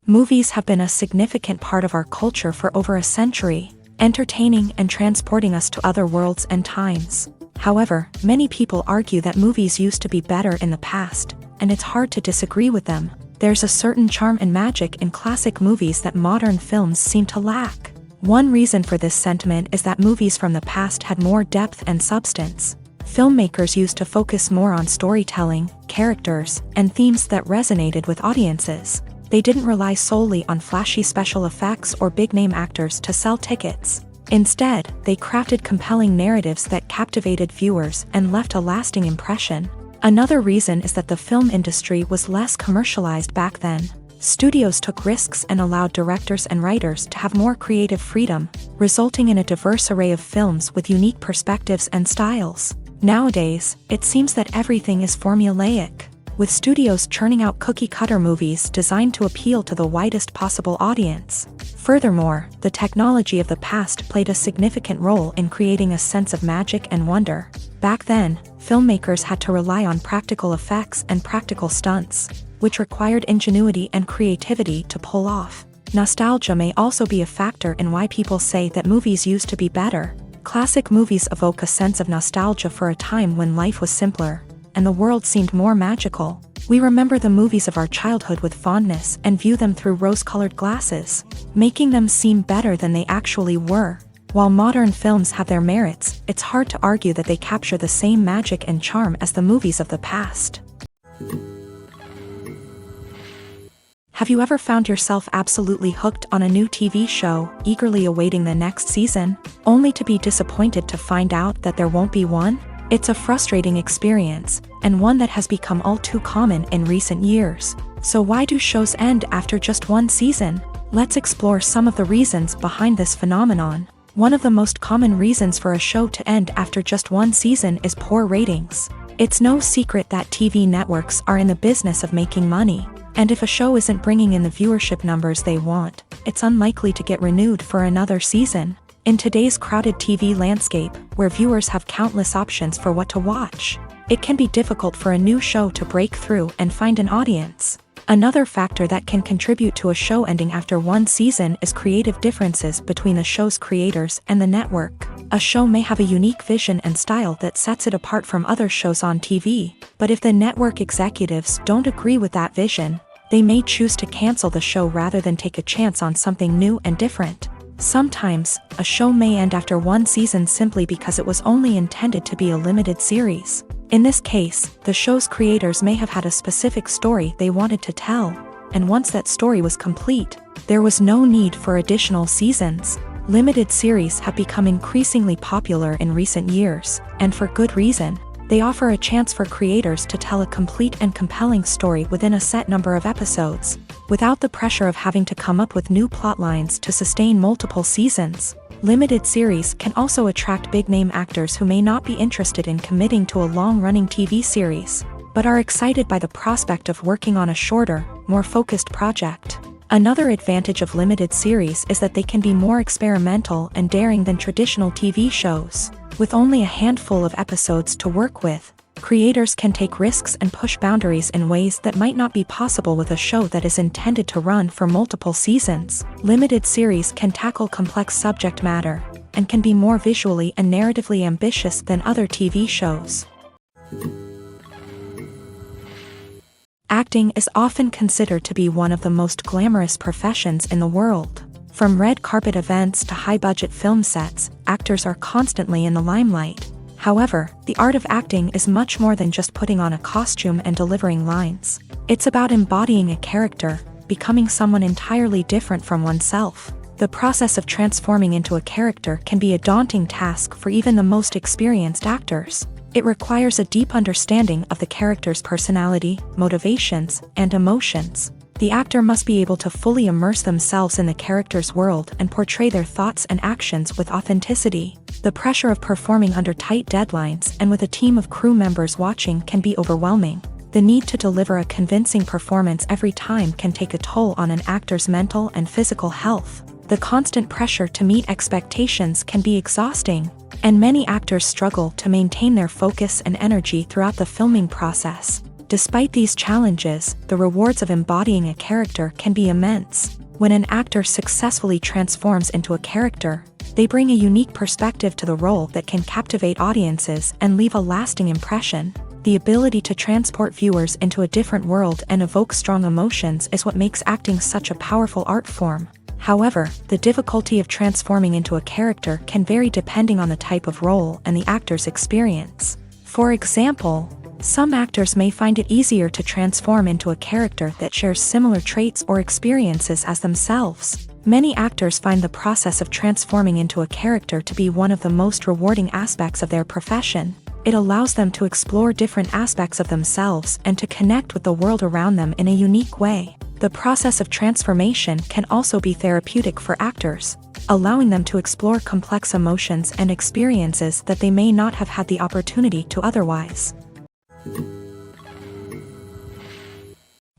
Movies have been a significant part of our culture for over a century, entertaining and transporting us to other worlds and times. However, many people argue that movies used to be better in the past, and it's hard to disagree with them. There's a certain charm and magic in classic movies that modern films seem to lack. One reason for this sentiment is that movies from the past had more depth and substance. Filmmakers used to focus more on storytelling, characters, and themes that resonated with audiences. They didn't rely solely on flashy special effects or big-name actors to sell tickets. Instead, they crafted compelling narratives that captivated viewers and left a lasting impression. Another reason is that the film industry was less commercialized back then. Studios took risks and allowed directors and writers to have more creative freedom, resulting in a diverse array of films with unique perspectives and styles. Nowadays, it seems that everything is formulaic, with studios churning out cookie-cutter movies designed to appeal to the widest possible audience. Furthermore, the technology of the past played a significant role in creating a sense of magic and wonder. Back then, filmmakers had to rely on practical effects and practical stunts, which required ingenuity and creativity to pull off. Nostalgia may also be a factor in why people say that movies used to be better. Classic movies evoke a sense of nostalgia for a time when life was simpler, and the world seemed more magical. We remember the movies of our childhood with fondness and view them through rose-colored glasses, making them seem better than they actually were. While modern films have their merits, it's hard to argue that they capture the same magic and charm as the movies of the past. Have you ever found yourself absolutely hooked on a new TV show, eagerly awaiting the next season, only to be disappointed to find out that there won't be one? It's a frustrating experience, and one that has become all too common in recent years. So why do shows end after just one season? Let's explore some of the reasons behind this phenomenon. One of the most common reasons for a show to end after just one season is poor ratings. It's no secret that TV networks are in the business of making money, and if a show isn't bringing in the viewership numbers they want, it's unlikely to get renewed for another season. In today's crowded TV landscape, where viewers have countless options for what to watch, it can be difficult for a new show to break through and find an audience. Another factor that can contribute to a show ending after one season is creative differences between the show's creators and the network. A show may have a unique vision and style that sets it apart from other shows on TV, but if the network executives don't agree with that vision, they may choose to cancel the show rather than take a chance on something new and different. Sometimes, a show may end after one season simply because it was only intended to be a limited series. In this case, the show's creators may have had a specific story they wanted to tell, and once that story was complete, there was no need for additional seasons. Limited series have become increasingly popular in recent years, and for good reason. They offer a chance for creators to tell a complete and compelling story within a set number of episodes, without the pressure of having to come up with new plotlines to sustain multiple seasons. Limited series can also attract big-name actors who may not be interested in committing to a long-running TV series, but are excited by the prospect of working on a shorter, more focused project. Another advantage of limited series is that they can be more experimental and daring than traditional TV shows. With only a handful of episodes to work with, creators can take risks and push boundaries in ways that might not be possible with a show that is intended to run for multiple seasons. Limited series can tackle complex subject matter, and can be more visually and narratively ambitious than other TV shows. Acting is often considered to be one of the most glamorous professions in the world. From red carpet events to high-budget film sets, actors are constantly in the limelight. However, the art of acting is much more than just putting on a costume and delivering lines. It's about embodying a character, becoming someone entirely different from oneself. The process of transforming into a character can be a daunting task for even the most experienced actors. It requires a deep understanding of the character's personality, motivations, and emotions. The actor must be able to fully immerse themselves in the character's world and portray their thoughts and actions with authenticity. The pressure of performing under tight deadlines and with a team of crew members watching can be overwhelming. The need to deliver a convincing performance every time can take a toll on an actor's mental and physical health. The constant pressure to meet expectations can be exhausting, and many actors struggle to maintain their focus and energy throughout the filming process. Despite these challenges, the rewards of embodying a character can be immense. When an actor successfully transforms into a character, they bring a unique perspective to the role that can captivate audiences and leave a lasting impression. The ability to transport viewers into a different world and evoke strong emotions is what makes acting such a powerful art form. However, the difficulty of transforming into a character can vary depending on the type of role and the actor's experience. For example, some actors may find it easier to transform into a character that shares similar traits or experiences as themselves. Many actors find the process of transforming into a character to be one of the most rewarding aspects of their profession. It allows them to explore different aspects of themselves and to connect with the world around them in a unique way. The process of transformation can also be therapeutic for actors, allowing them to explore complex emotions and experiences that they may not have had the opportunity to otherwise.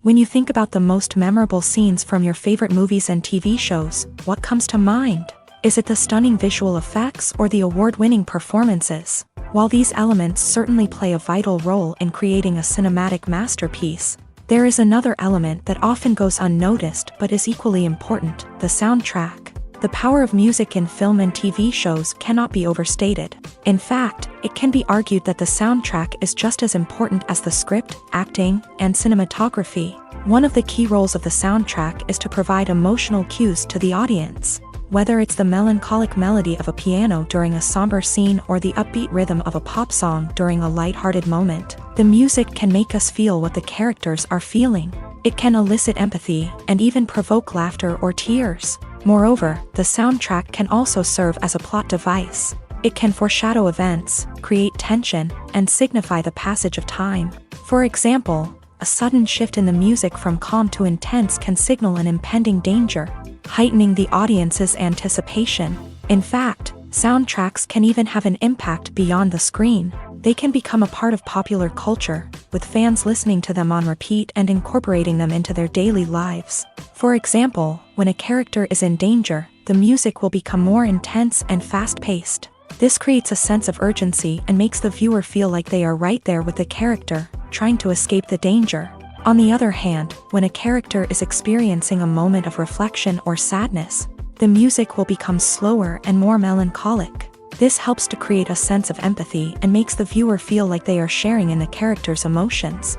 When you think about the most memorable scenes from your favorite movies and TV shows, what comes to mind? Is it the stunning visual effects or the award-winning performances? While these elements certainly play a vital role in creating a cinematic masterpiece, there is another element that often goes unnoticed but is equally important: the soundtrack. The power of music in film and TV shows cannot be overstated. In fact, it can be argued that the soundtrack is just as important as the script, acting, and cinematography. One of the key roles of the soundtrack is to provide emotional cues to the audience. Whether it's the melancholic melody of a piano during a somber scene or the upbeat rhythm of a pop song during a light-hearted moment, the music can make us feel what the characters are feeling. It can elicit empathy and even provoke laughter or tears. Moreover, the soundtrack can also serve as a plot device. It can foreshadow events, create tension, and signify the passage of time. For example, a sudden shift in the music from calm to intense can signal an impending danger, heightening the audience's anticipation. In fact, soundtracks can even have an impact beyond the screen. They can become a part of popular culture, with fans listening to them on repeat and incorporating them into their daily lives. For example, when a character is in danger, the music will become more intense and fast-paced. This creates a sense of urgency and makes the viewer feel like they are right there with the character, trying to escape the danger. On the other hand, when a character is experiencing a moment of reflection or sadness, the music will become slower and more melancholic. This helps to create a sense of empathy and makes the viewer feel like they are sharing in the character's emotions.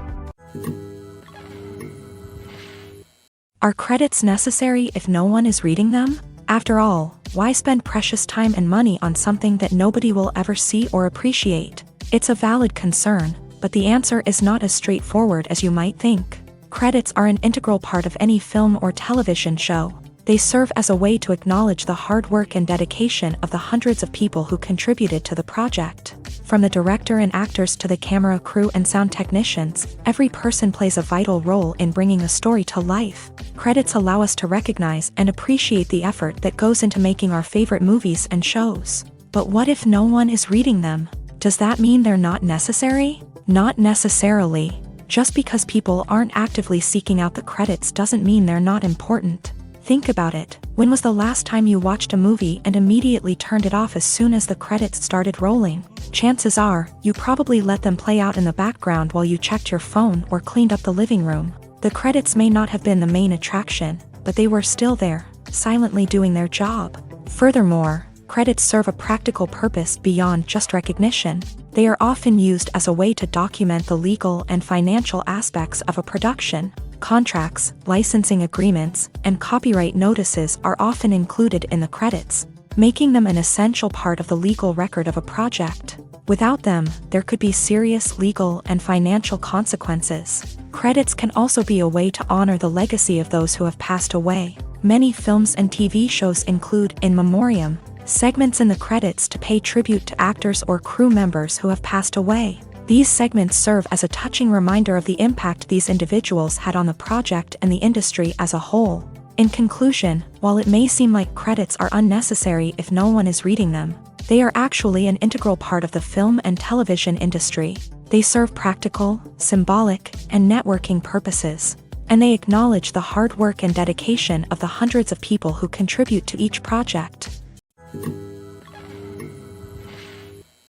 Are credits necessary if no one is reading them? After all, why spend precious time and money on something that nobody will ever see or appreciate? It's a valid concern, but the answer is not as straightforward as you might think. Credits are an integral part of any film or television show. They serve as a way to acknowledge the hard work and dedication of the hundreds of people who contributed to the project. From the director and actors to the camera crew and sound technicians, every person plays a vital role in bringing a story to life. Credits allow us to recognize and appreciate the effort that goes into making our favorite movies and shows. But what if no one is reading them? Does that mean they're not necessary? Not necessarily. Just because people aren't actively seeking out the credits doesn't mean they're not important. Think about it. When was the last time you watched a movie and immediately turned it off as soon as the credits started rolling? Chances are, you probably let them play out in the background while you checked your phone or cleaned up the living room. The credits may not have been the main attraction, but they were still there, silently doing their job. Furthermore, credits serve a practical purpose beyond just recognition. They are often used as a way to document the legal and financial aspects of a production. Contracts, licensing agreements, and copyright notices are often included in the credits, making them an essential part of the legal record of a project. Without them, there could be serious legal and financial consequences. Credits can also be a way to honor the legacy of those who have passed away. Many films and TV shows include in memoriam segments in the credits to pay tribute to actors or crew members who have passed away. These segments serve as a touching reminder of the impact these individuals had on the project and the industry as a whole. In conclusion, while it may seem like credits are unnecessary if no one is reading them, they are actually an integral part of the film and television industry. They serve practical, symbolic, and networking purposes, and they acknowledge the hard work and dedication of the hundreds of people who contribute to each project.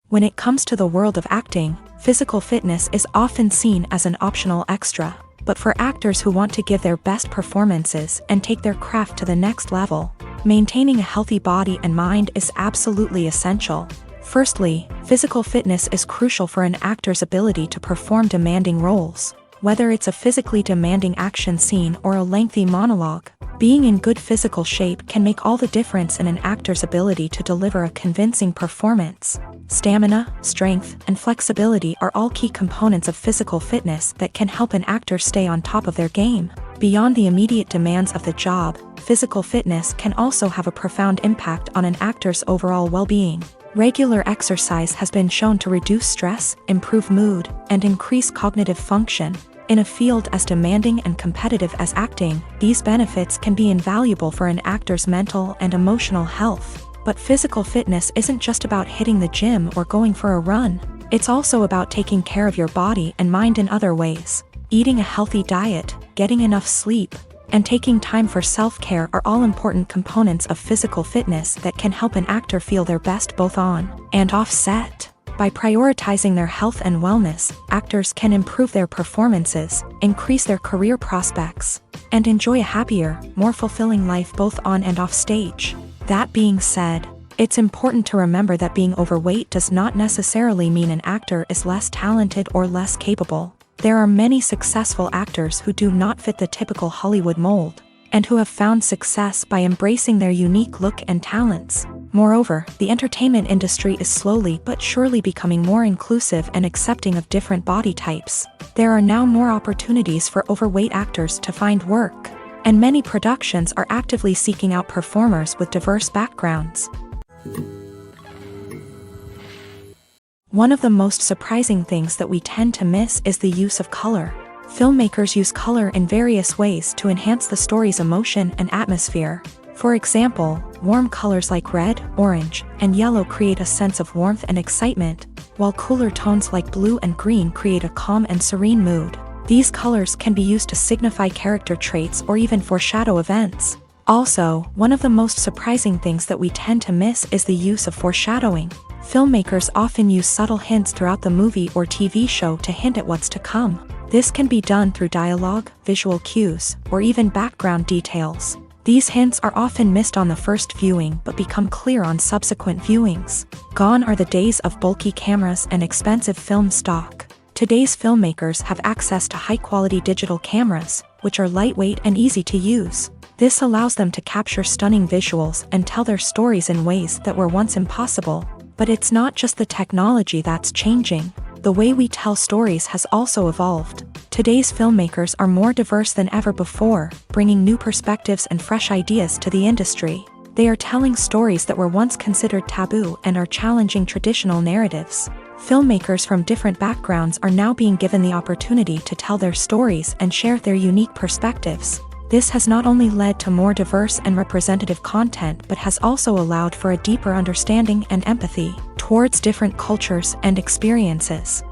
When it comes to the world of acting, physical fitness is often seen as an optional extra, but for actors who want to give their best performances and take their craft to the next level, maintaining a healthy body and mind is absolutely essential. Firstly, physical fitness is crucial for an actor's ability to perform demanding roles. Whether it's a physically demanding action scene or a lengthy monologue, being in good physical shape can make all the difference in an actor's ability to deliver a convincing performance. Stamina, strength, and flexibility are all key components of physical fitness that can help an actor stay on top of their game. Beyond the immediate demands of the job, physical fitness can also have a profound impact on an actor's overall well-being. Regular exercise has been shown to reduce stress, improve mood, and increase cognitive function. In a field as demanding and competitive as acting, these benefits can be invaluable for an actor's mental and emotional health. But physical fitness isn't just about hitting the gym or going for a run. It's also about taking care of your body and mind in other ways. Eating a healthy diet, getting enough sleep, and taking time for self-care are all important components of physical fitness that can help an actor feel their best both on and off set. By prioritizing their health and wellness, actors can improve their performances, increase their career prospects, and enjoy a happier, more fulfilling life both on and off stage. That being said, it's important to remember that being overweight does not necessarily mean an actor is less talented or less capable. There are many successful actors who do not fit the typical Hollywood mold, and who have found success by embracing their unique look and talents. Moreover, the entertainment industry is slowly but surely becoming more inclusive and accepting of different body types. There are now more opportunities for overweight actors to find work, and many productions are actively seeking out performers with diverse backgrounds. One of the most surprising things that we tend to miss is the use of color. Filmmakers use color in various ways to enhance the story's emotion and atmosphere. For example, warm colors like red, orange, and yellow create a sense of warmth and excitement, while cooler tones like blue and green create a calm and serene mood. These colors can be used to signify character traits or even foreshadow events. Also, one of the most surprising things that we tend to miss is the use of foreshadowing. Filmmakers often use subtle hints throughout the movie or TV show to hint at what's to come. This can be done through dialogue, visual cues, or even background details. These hints are often missed on the first viewing but become clear on subsequent viewings. Gone are the days of bulky cameras and expensive film stock. Today's filmmakers have access to high-quality digital cameras, which are lightweight and easy to use. This allows them to capture stunning visuals and tell their stories in ways that were once impossible. But it's not just the technology that's changing. The way we tell stories has also evolved. Today's filmmakers are more diverse than ever before, bringing new perspectives and fresh ideas to the industry. They are telling stories that were once considered taboo and are challenging traditional narratives. Filmmakers from different backgrounds are now being given the opportunity to tell their stories and share their unique perspectives. This has not only led to more diverse and representative content but has also allowed for a deeper understanding and empathy towards different cultures and experiences.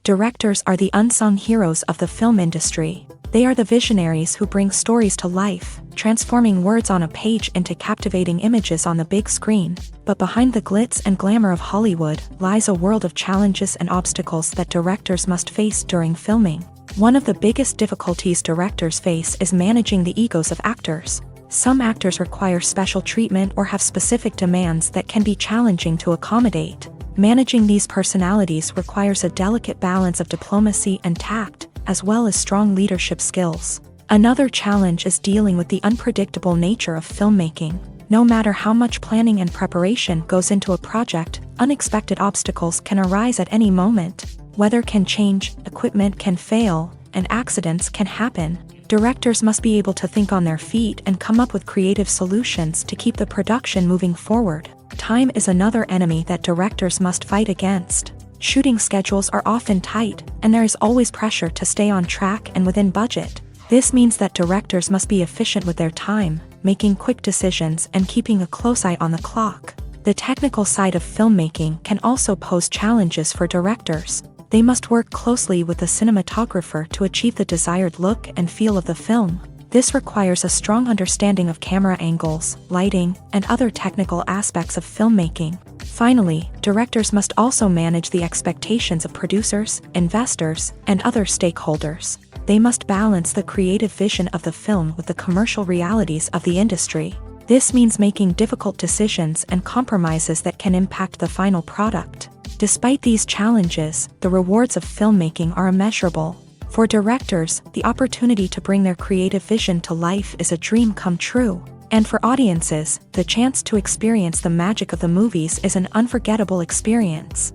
Directors are the unsung heroes of the film industry. They are the visionaries who bring stories to life, transforming words on a page into captivating images on the big screen. But behind the glitz and glamour of Hollywood lies a world of challenges and obstacles that directors must face during filming. One of the biggest difficulties directors face is managing the egos of actors. Some actors require special treatment or have specific demands that can be challenging to accommodate. Managing these personalities requires a delicate balance of diplomacy and tact, as well as strong leadership skills. Another challenge is dealing with the unpredictable nature of filmmaking. No matter how much planning and preparation goes into a project, unexpected obstacles can arise at any moment. Weather can change, equipment can fail, and accidents can happen. Directors must be able to think on their feet and come up with creative solutions to keep the production moving forward. Time is another enemy that directors must fight against. Shooting schedules are often tight, and there is always pressure to stay on track and within budget. This means that directors must be efficient with their time, making quick decisions and keeping a close eye on the clock. The technical side of filmmaking can also pose challenges for directors. They must work closely with the cinematographer to achieve the desired look and feel of the film. This requires a strong understanding of camera angles, lighting, and other technical aspects of filmmaking. Finally, directors must also manage the expectations of producers, investors, and other stakeholders. They must balance the creative vision of the film with the commercial realities of the industry. This means making difficult decisions and compromises that can impact the final product. Despite these challenges, the rewards of filmmaking are immeasurable. For directors, the opportunity to bring their creative vision to life is a dream come true. And for audiences, the chance to experience the magic of the movies is an unforgettable experience.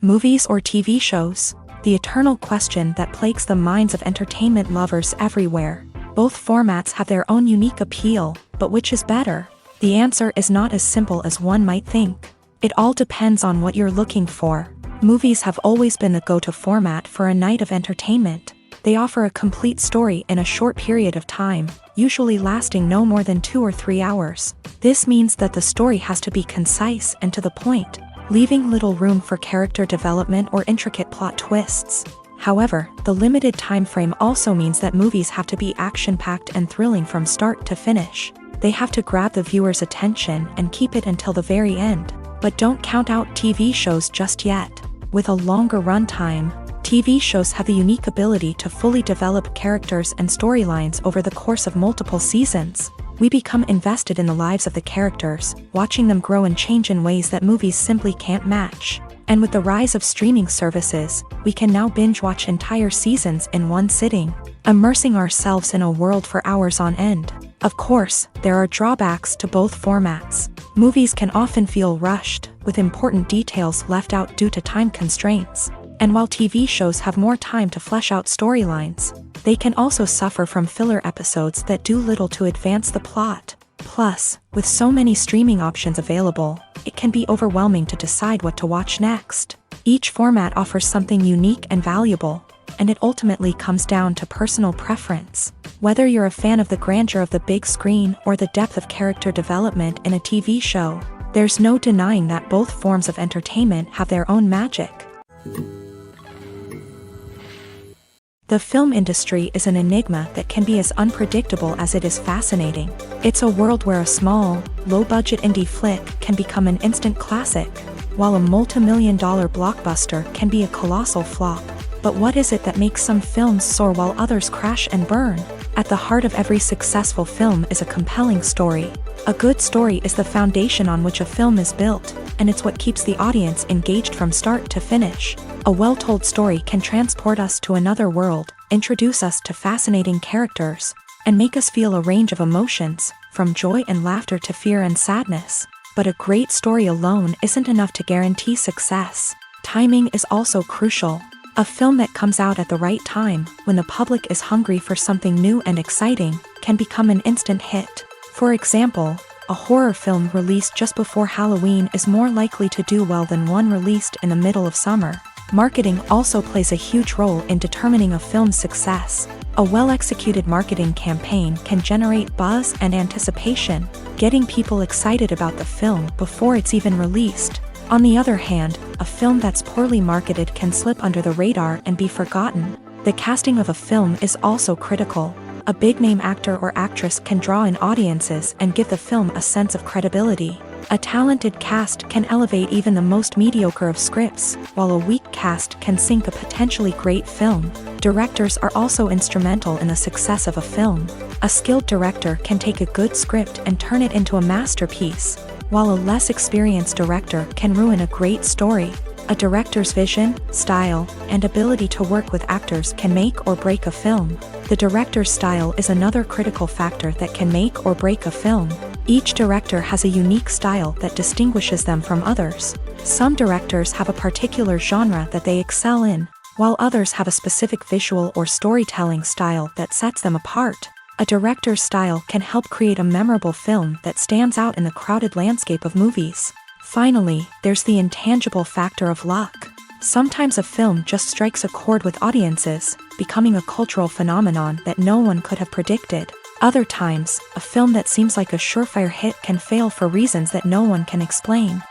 Movies or TV shows? The eternal question that plagues the minds of entertainment lovers everywhere. Both formats have their own unique appeal, but which is better? The answer is not as simple as one might think. It all depends on what you're looking for. Movies have always been the go-to format for a night of entertainment. They offer a complete story in a short period of time, usually lasting no more than 2 or 3 hours. This means that the story has to be concise and to the point, leaving little room for character development or intricate plot twists. However, the limited time frame also means that movies have to be action-packed and thrilling from start to finish. They have to grab the viewer's attention and keep it until the very end. But don't count out TV shows just yet. With a longer runtime, TV shows have the unique ability to fully develop characters and storylines over the course of multiple seasons. We become invested in the lives of the characters, watching them grow and change in ways that movies simply can't match. And with the rise of streaming services, we can now binge-watch entire seasons in one sitting, immersing ourselves in a world for hours on end. Of course, there are drawbacks to both formats. Movies can often feel rushed, with important details left out due to time constraints. And while TV shows have more time to flesh out storylines, they can also suffer from filler episodes that do little to advance the plot. Plus, with so many streaming options available, it can be overwhelming to decide what to watch next. Each format offers something unique and valuable, and it ultimately comes down to personal preference. Whether you're a fan of the grandeur of the big screen or the depth of character development in a TV show, there's no denying that both forms of entertainment have their own magic. The film industry is an enigma that can be as unpredictable as it is fascinating. It's a world where a small, low-budget indie flick can become an instant classic, while a multi-million-dollar blockbuster can be a colossal flop. But what is it that makes some films soar while others crash and burn? At the heart of every successful film is a compelling story. A good story is the foundation on which a film is built, and it's what keeps the audience engaged from start to finish. A well-told story can transport us to another world, introduce us to fascinating characters, and make us feel a range of emotions, from joy and laughter to fear and sadness. But a great story alone isn't enough to guarantee success. Timing is also crucial. A film that comes out at the right time, when the public is hungry for something new and exciting, can become an instant hit. For example, a horror film released just before Halloween is more likely to do well than one released in the middle of summer. Marketing also plays a huge role in determining a film's success. A well-executed marketing campaign can generate buzz and anticipation, getting people excited about the film before it's even released. On the other hand, a film that's poorly marketed can slip under the radar and be forgotten. The casting of a film is also critical. A big-name actor or actress can draw in audiences and give the film a sense of credibility. A talented cast can elevate even the most mediocre of scripts, while a weak cast can sink a potentially great film. Directors are also instrumental in the success of a film. A skilled director can take a good script and turn it into a masterpiece, while a less experienced director can ruin a great story. A director's vision, style, and ability to work with actors can make or break a film. The director's style is another critical factor that can make or break a film. Each director has a unique style that distinguishes them from others. Some directors have a particular genre that they excel in, while others have a specific visual or storytelling style that sets them apart. A director's style can help create a memorable film that stands out in the crowded landscape of movies. Finally, there's the intangible factor of luck. Sometimes a film just strikes a chord with audiences, becoming a cultural phenomenon that no one could have predicted. Other times, a film that seems like a surefire hit can fail for reasons that no one can explain.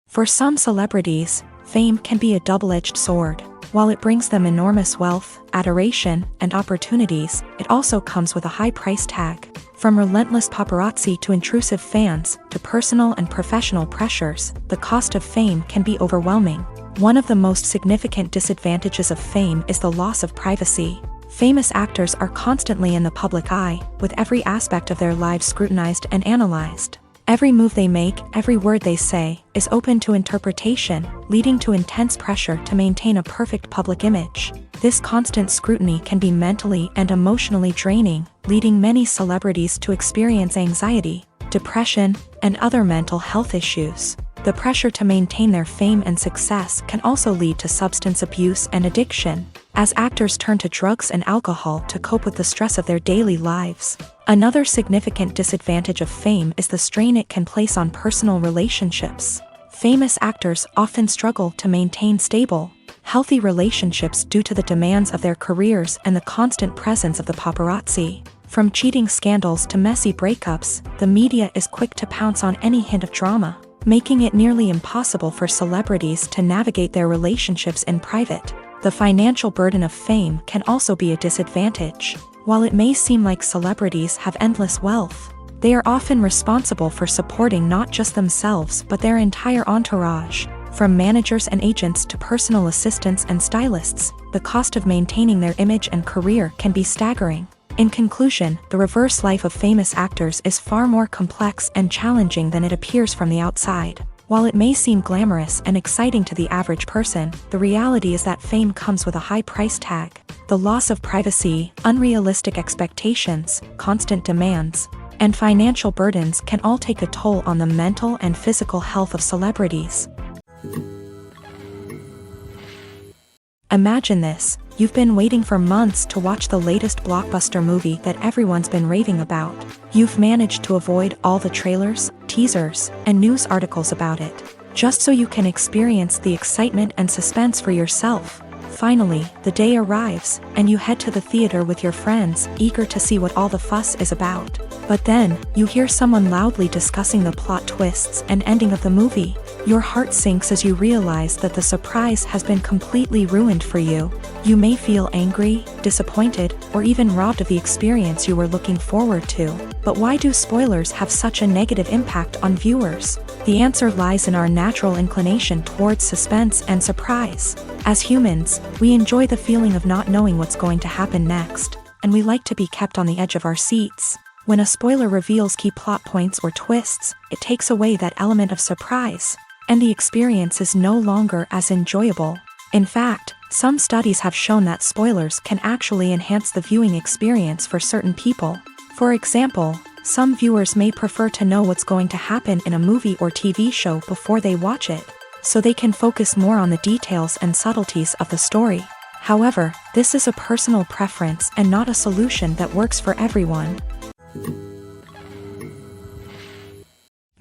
For some celebrities, fame can be a double-edged sword. While it brings them enormous wealth, adoration, and opportunities, it also comes with a high price tag. From relentless paparazzi to intrusive fans, to personal and professional pressures, the cost of fame can be overwhelming. One of the most significant disadvantages of fame is the loss of privacy. Famous actors are constantly in the public eye, with every aspect of their lives scrutinized and analyzed. Every move they make, every word they say, is open to interpretation, leading to intense pressure to maintain a perfect public image. This constant scrutiny can be mentally and emotionally draining, leading many celebrities to experience anxiety, depression, and other mental health issues. The pressure to maintain their fame and success can also lead to substance abuse and addiction, as actors turn to drugs and alcohol to cope with the stress of their daily lives. Another significant disadvantage of fame is the strain it can place on personal relationships. Famous actors often struggle to maintain stable, healthy relationships due to the demands of their careers and the constant presence of the paparazzi. From cheating scandals to messy breakups, the media is quick to pounce on any hint of drama, making it nearly impossible for celebrities to navigate their relationships in private. The financial burden of fame can also be a disadvantage. While it may seem like celebrities have endless wealth, they are often responsible for supporting not just themselves but their entire entourage. From managers and agents to personal assistants and stylists, the cost of maintaining their image and career can be staggering. In conclusion, the reverse life of famous actors is far more complex and challenging than it appears from the outside. While it may seem glamorous and exciting to the average person, the reality is that fame comes with a high price tag. The loss of privacy, unrealistic expectations, constant demands, and financial burdens can all take a toll on the mental and physical health of celebrities. Imagine this: you've been waiting for months to watch the latest blockbuster movie that everyone's been raving about. You've managed to avoid all the trailers, teasers, and news articles about it, just so you can experience the excitement and suspense for yourself. Finally, the day arrives, and you head to the theater with your friends, eager to see what all the fuss is about. But then, you hear someone loudly discussing the plot twists and ending of the movie. Your heart sinks as you realize that the surprise has been completely ruined for you. You may feel angry, disappointed, or even robbed of the experience you were looking forward to. But why do spoilers have such a negative impact on viewers? The answer lies in our natural inclination towards suspense and surprise. As humans, we enjoy the feeling of not knowing what's going to happen next, and we like to be kept on the edge of our seats. When a spoiler reveals key plot points or twists, it takes away that element of surprise. and the experience is no longer as enjoyable. In fact, some studies have shown that spoilers can actually enhance the viewing experience for certain people. For example, some viewers may prefer to know what's going to happen in a movie or TV show before they watch it, so they can focus more on the details and subtleties of the story. However, this is a personal preference and not a solution that works for everyone.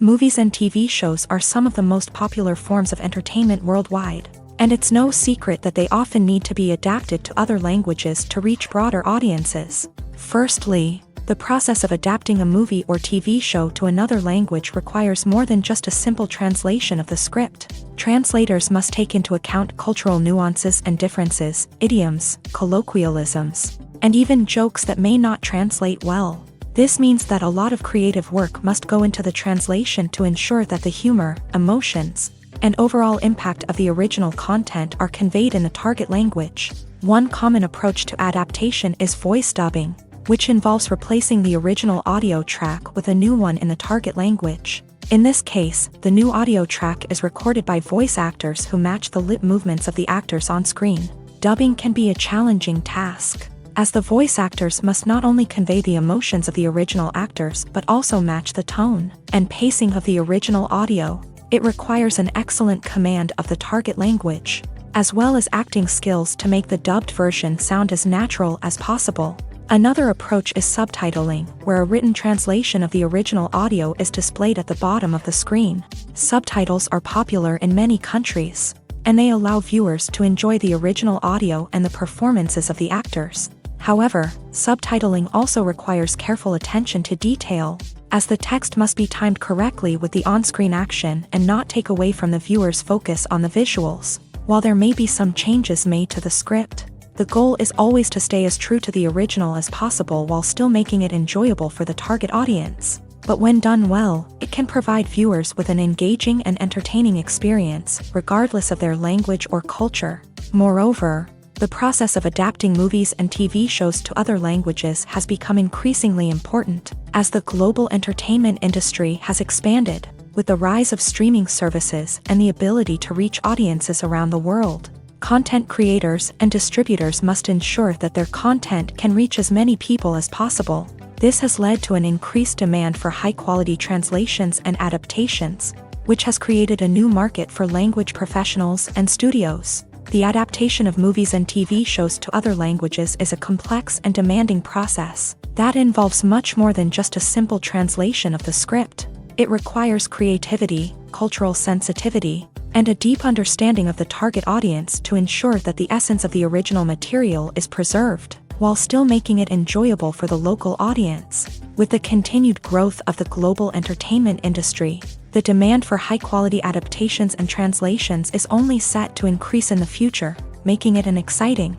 Movies and TV shows are some of the most popular forms of entertainment worldwide, and it's no secret that they often need to be adapted to other languages to reach broader audiences. Firstly, the process of adapting a movie or TV show to another language requires more than just a simple translation of the script. Translators must take into account cultural nuances and differences, idioms, colloquialisms, and even jokes that may not translate well. This means that a lot of creative work must go into the translation to ensure that the humor, emotions, and overall impact of the original content are conveyed in the target language. One common approach to adaptation is voice dubbing, which involves replacing the original audio track with a new one in the target language. In this case, the new audio track is recorded by voice actors who match the lip movements of the actors on screen. Dubbing can be a challenging task, as the voice actors must not only convey the emotions of the original actors but also match the tone and pacing of the original audio. It requires an excellent command of the target language, as well as acting skills to make the dubbed version sound as natural as possible. Another approach is subtitling, where a written translation of the original audio is displayed at the bottom of the screen. Subtitles are popular in many countries, and they allow viewers to enjoy the original audio and the performances of the actors. However, subtitling also requires careful attention to detail, as the text must be timed correctly with the on-screen action and not take away from the viewer's focus on the visuals. While there may be some changes made to the script, the goal is always to stay as true to the original as possible while still making it enjoyable for the target audience. But when done well, it can provide viewers with an engaging and entertaining experience, regardless of their language or culture. Moreover, the process of adapting movies and TV shows to other languages has become increasingly important, as the global entertainment industry has expanded, with the rise of streaming services and the ability to reach audiences around the world. Content creators and distributors must ensure that their content can reach as many people as possible. This has led to an increased demand for high-quality translations and adaptations, which has created a new market for language professionals and studios. The adaptation of movies and TV shows to other languages is a complex and demanding process that involves much more than just a simple translation of the script. It requires creativity, cultural sensitivity, and a deep understanding of the target audience to ensure that the essence of the original material is preserved, while still making it enjoyable for the local audience. With the continued growth of the global entertainment industry, the demand for high-quality adaptations and translations is only set to increase in the future, making it an exciting.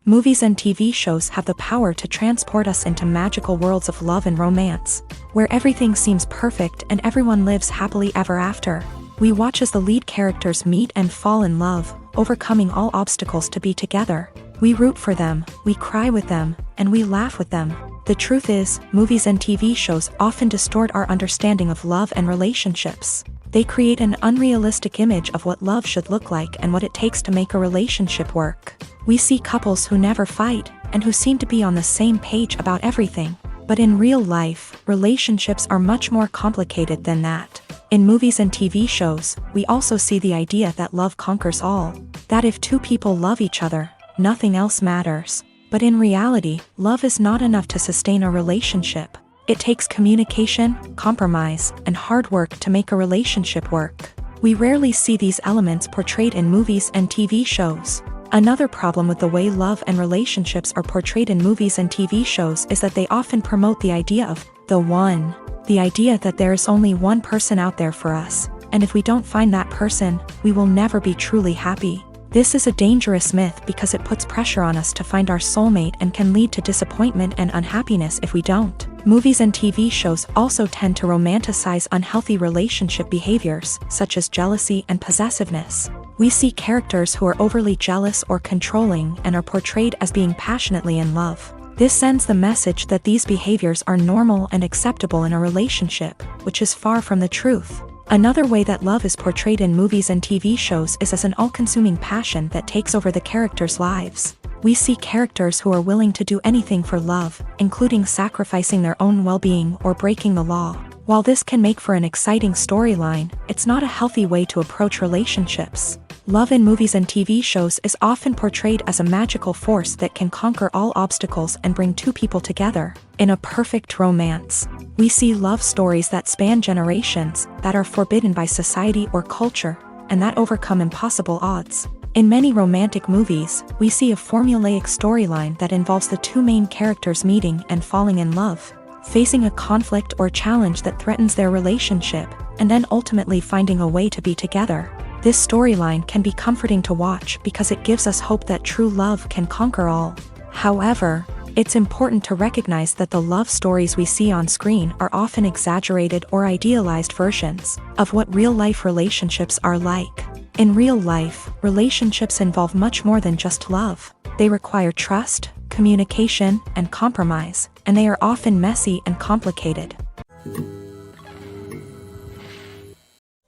Movies and TV shows have the power to transport us into magical worlds of love and romance, where everything seems perfect and everyone lives happily ever after. We watch as the lead characters meet and fall in love, overcoming all obstacles to be together. We root for them, we cry with them, and we laugh with them. The truth is, movies and TV shows often distort our understanding of love and relationships. They create an unrealistic image of what love should look like and what it takes to make a relationship work. We see couples who never fight, and who seem to be on the same page about everything. But in real life, relationships are much more complicated than that. In movies and TV shows, we also see the idea that love conquers all. That if two people love each other, nothing else matters. But in reality, love is not enough to sustain a relationship. It takes communication, compromise, and hard work to make a relationship work. We rarely see these elements portrayed in movies and TV shows. Another problem with the way love and relationships are portrayed in movies and TV shows is that they often promote the idea of the one. The idea that there is only one person out there for us, and if we don't find that person, we will never be truly happy. This is a dangerous myth because it puts pressure on us to find our soulmate and can lead to disappointment and unhappiness if we don't. Movies and TV shows also tend to romanticize unhealthy relationship behaviors, such as jealousy and possessiveness. We see characters who are overly jealous or controlling and are portrayed as being passionately in love. This sends the message that these behaviors are normal and acceptable in a relationship. which is far from the truth. Another way that love is portrayed in movies and TV shows is as an all-consuming passion that takes over the characters' lives. We see characters who are willing to do anything for love, including sacrificing their own well-being or breaking the law. While this can make for an exciting storyline, it's not a healthy way to approach relationships. Love in movies and TV shows is often portrayed as a magical force that can conquer all obstacles and bring two people together in a perfect romance. We see love stories that span generations, that are forbidden by society or culture, and that overcome impossible odds. In many romantic movies, we see a formulaic storyline that involves the two main characters meeting and falling in love, facing a conflict or challenge that threatens their relationship, and then ultimately finding a way to be together. This storyline can be comforting to watch because it gives us hope that true love can conquer all. However, it's important to recognize that the love stories we see on screen are often exaggerated or idealized versions of what real-life relationships are like. In real life, relationships involve much more than just love. They require trust, communication, and compromise, and they are often messy and complicated.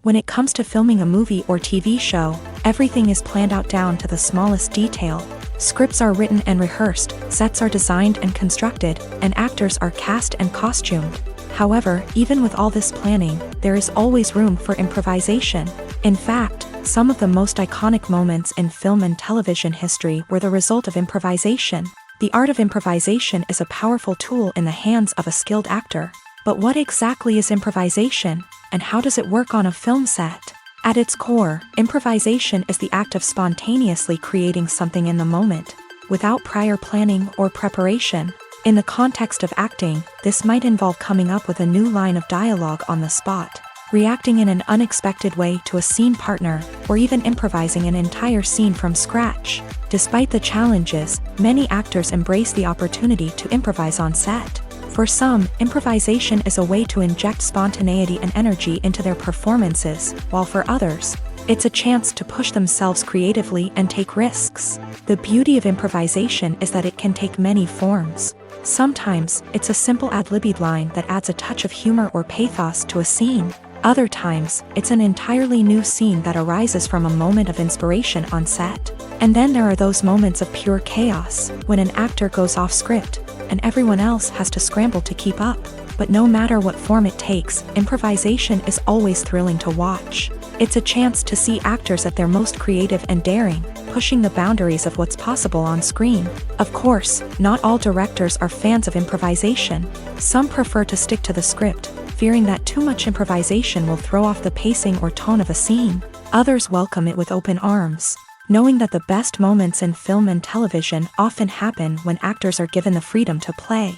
When it comes to filming a movie or TV show, everything is planned out down to the smallest detail. Scripts are written and rehearsed, sets are designed and constructed, and actors are cast and costumed. However, even with all this planning, there is always room for improvisation. In fact, some of the most iconic moments in film and television history were the result of improvisation. The art of improvisation is a powerful tool in the hands of a skilled actor. But what exactly is improvisation, and how does it work on a film set? At its core, improvisation is the act of spontaneously creating something in the moment, without prior planning or preparation. In the context of acting, this might involve coming up with a new line of dialogue on the spot, reacting in an unexpected way to a scene partner, or even improvising an entire scene from scratch. Despite the challenges, many actors embrace the opportunity to improvise on set. For some, improvisation is a way to inject spontaneity and energy into their performances, while for others, it's a chance to push themselves creatively and take risks. The beauty of improvisation is that it can take many forms. Sometimes, it's a simple ad-libbed line that adds a touch of humor or pathos to a scene. Other times, it's an entirely new scene that arises from a moment of inspiration on set. And then there are those moments of pure chaos, when an actor goes off script, and everyone else has to scramble to keep up. But no matter what form it takes, improvisation is always thrilling to watch. It's a chance to see actors at their most creative and daring, pushing the boundaries of what's possible on screen. Of course, not all directors are fans of improvisation. Some prefer to stick to the script, fearing that too much improvisation will throw off the pacing or tone of a scene. Others welcome it with open arms, knowing that the best moments in film and television often happen when actors are given the freedom to play.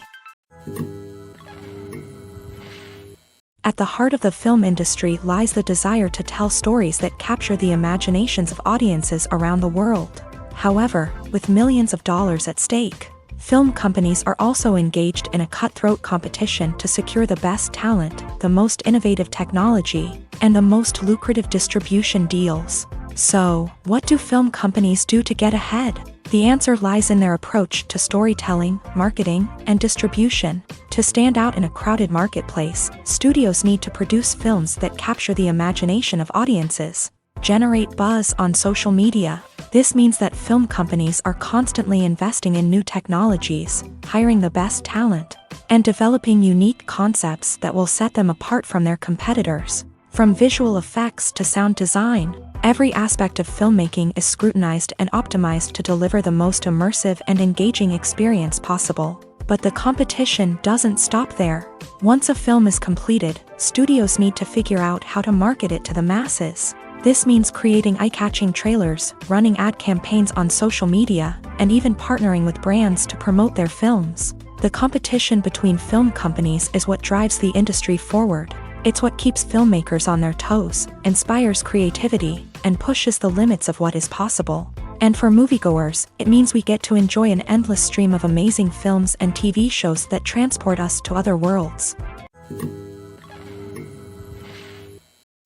At the heart of the film industry lies the desire to tell stories that capture the imaginations of audiences around the world. However, with millions of dollars at stake, film companies are also engaged in a cutthroat competition to secure the best talent, the most innovative technology, and the most lucrative distribution deals. So, what do film companies do to get ahead? The answer lies in their approach to storytelling, marketing, and distribution. To stand out in a crowded marketplace, studios need to produce films that capture the imagination of audiences, generate buzz on social media. This means that film companies are constantly investing in new technologies, hiring the best talent, and developing unique concepts that will set them apart from their competitors. From visual effects to sound design, every aspect of filmmaking is scrutinized and optimized to deliver the most immersive and engaging experience possible. But the competition doesn't stop there. Once a film is completed, studios need to figure out how to market it to the masses. This means creating eye-catching trailers, running ad campaigns on social media, and even partnering with brands to promote their films. The competition between film companies is what drives the industry forward. It's what keeps filmmakers on their toes, inspires creativity, and pushes the limits of what is possible. And for moviegoers, it means we get to enjoy an endless stream of amazing films and TV shows that transport us to other worlds.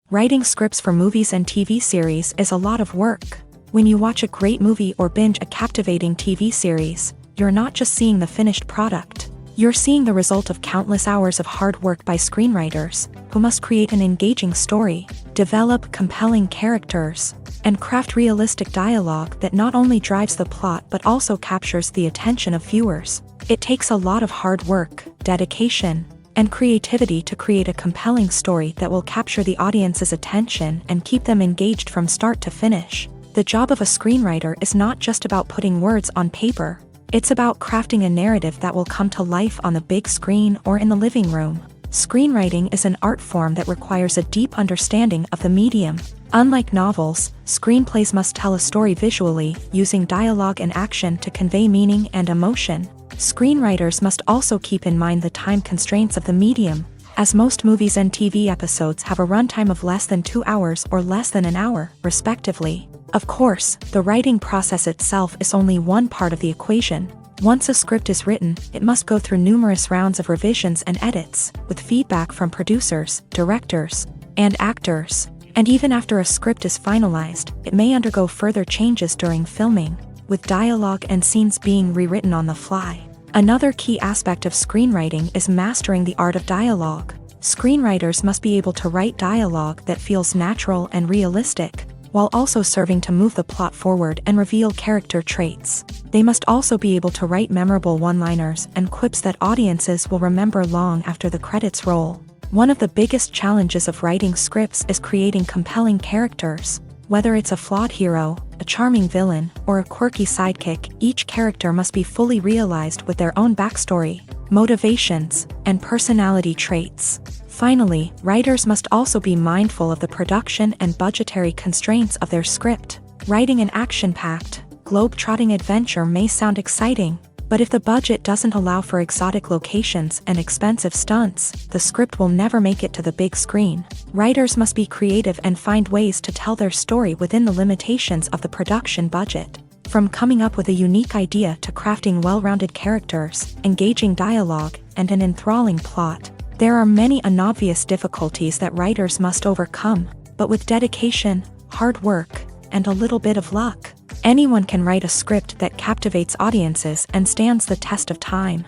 Writing scripts for movies and TV series is a lot of work. When you watch a great movie or binge a captivating TV series, you're not just seeing the finished product. You're seeing the result of countless hours of hard work by screenwriters, who must create an engaging story, develop compelling characters, and craft realistic dialogue that not only drives the plot but also captures the attention of viewers. It takes a lot of hard work, dedication, and creativity to create a compelling story that will capture the audience's attention and keep them engaged from start to finish. The job of a screenwriter is not just about putting words on paper. It's about crafting a narrative that will come to life on the big screen or in the living room. Screenwriting is an art form that requires a deep understanding of the medium. Unlike novels, screenplays must tell a story visually, using dialogue and action to convey meaning and emotion. Screenwriters must also keep in mind the time constraints of the medium, as most movies and TV episodes have a runtime of less than 2 hours or less than an hour, respectively. Of course, the writing process itself is only one part of the equation. Once a script is written, it must go through numerous rounds of revisions and edits, with feedback from producers, directors, and actors. And even after a script is finalized, it may undergo further changes during filming, with dialogue and scenes being rewritten on the fly. Another key aspect of screenwriting is mastering the art of dialogue. Screenwriters must be able to write dialogue that feels natural and realistic, while also serving to move the plot forward and reveal character traits. They must also be able to write memorable one-liners and quips that audiences will remember long after the credits roll. One of the biggest challenges of writing scripts is creating compelling characters. Whether it's a flawed hero, a charming villain, or a quirky sidekick, each character must be fully realized with their own backstory, motivations, and personality traits. Finally, writers must also be mindful of the production and budgetary constraints of their script. Writing an action-packed, globe-trotting adventure may sound exciting, but if the budget doesn't allow for exotic locations and expensive stunts, the script will never make it to the big screen. Writers must be creative and find ways to tell their story within the limitations of the production budget. From coming up with a unique idea to crafting well-rounded characters, engaging dialogue, and an enthralling plot, there are many unobvious difficulties that writers must overcome, but with dedication, hard work, and a little bit of luck, anyone can write a script that captivates audiences and stands the test of time.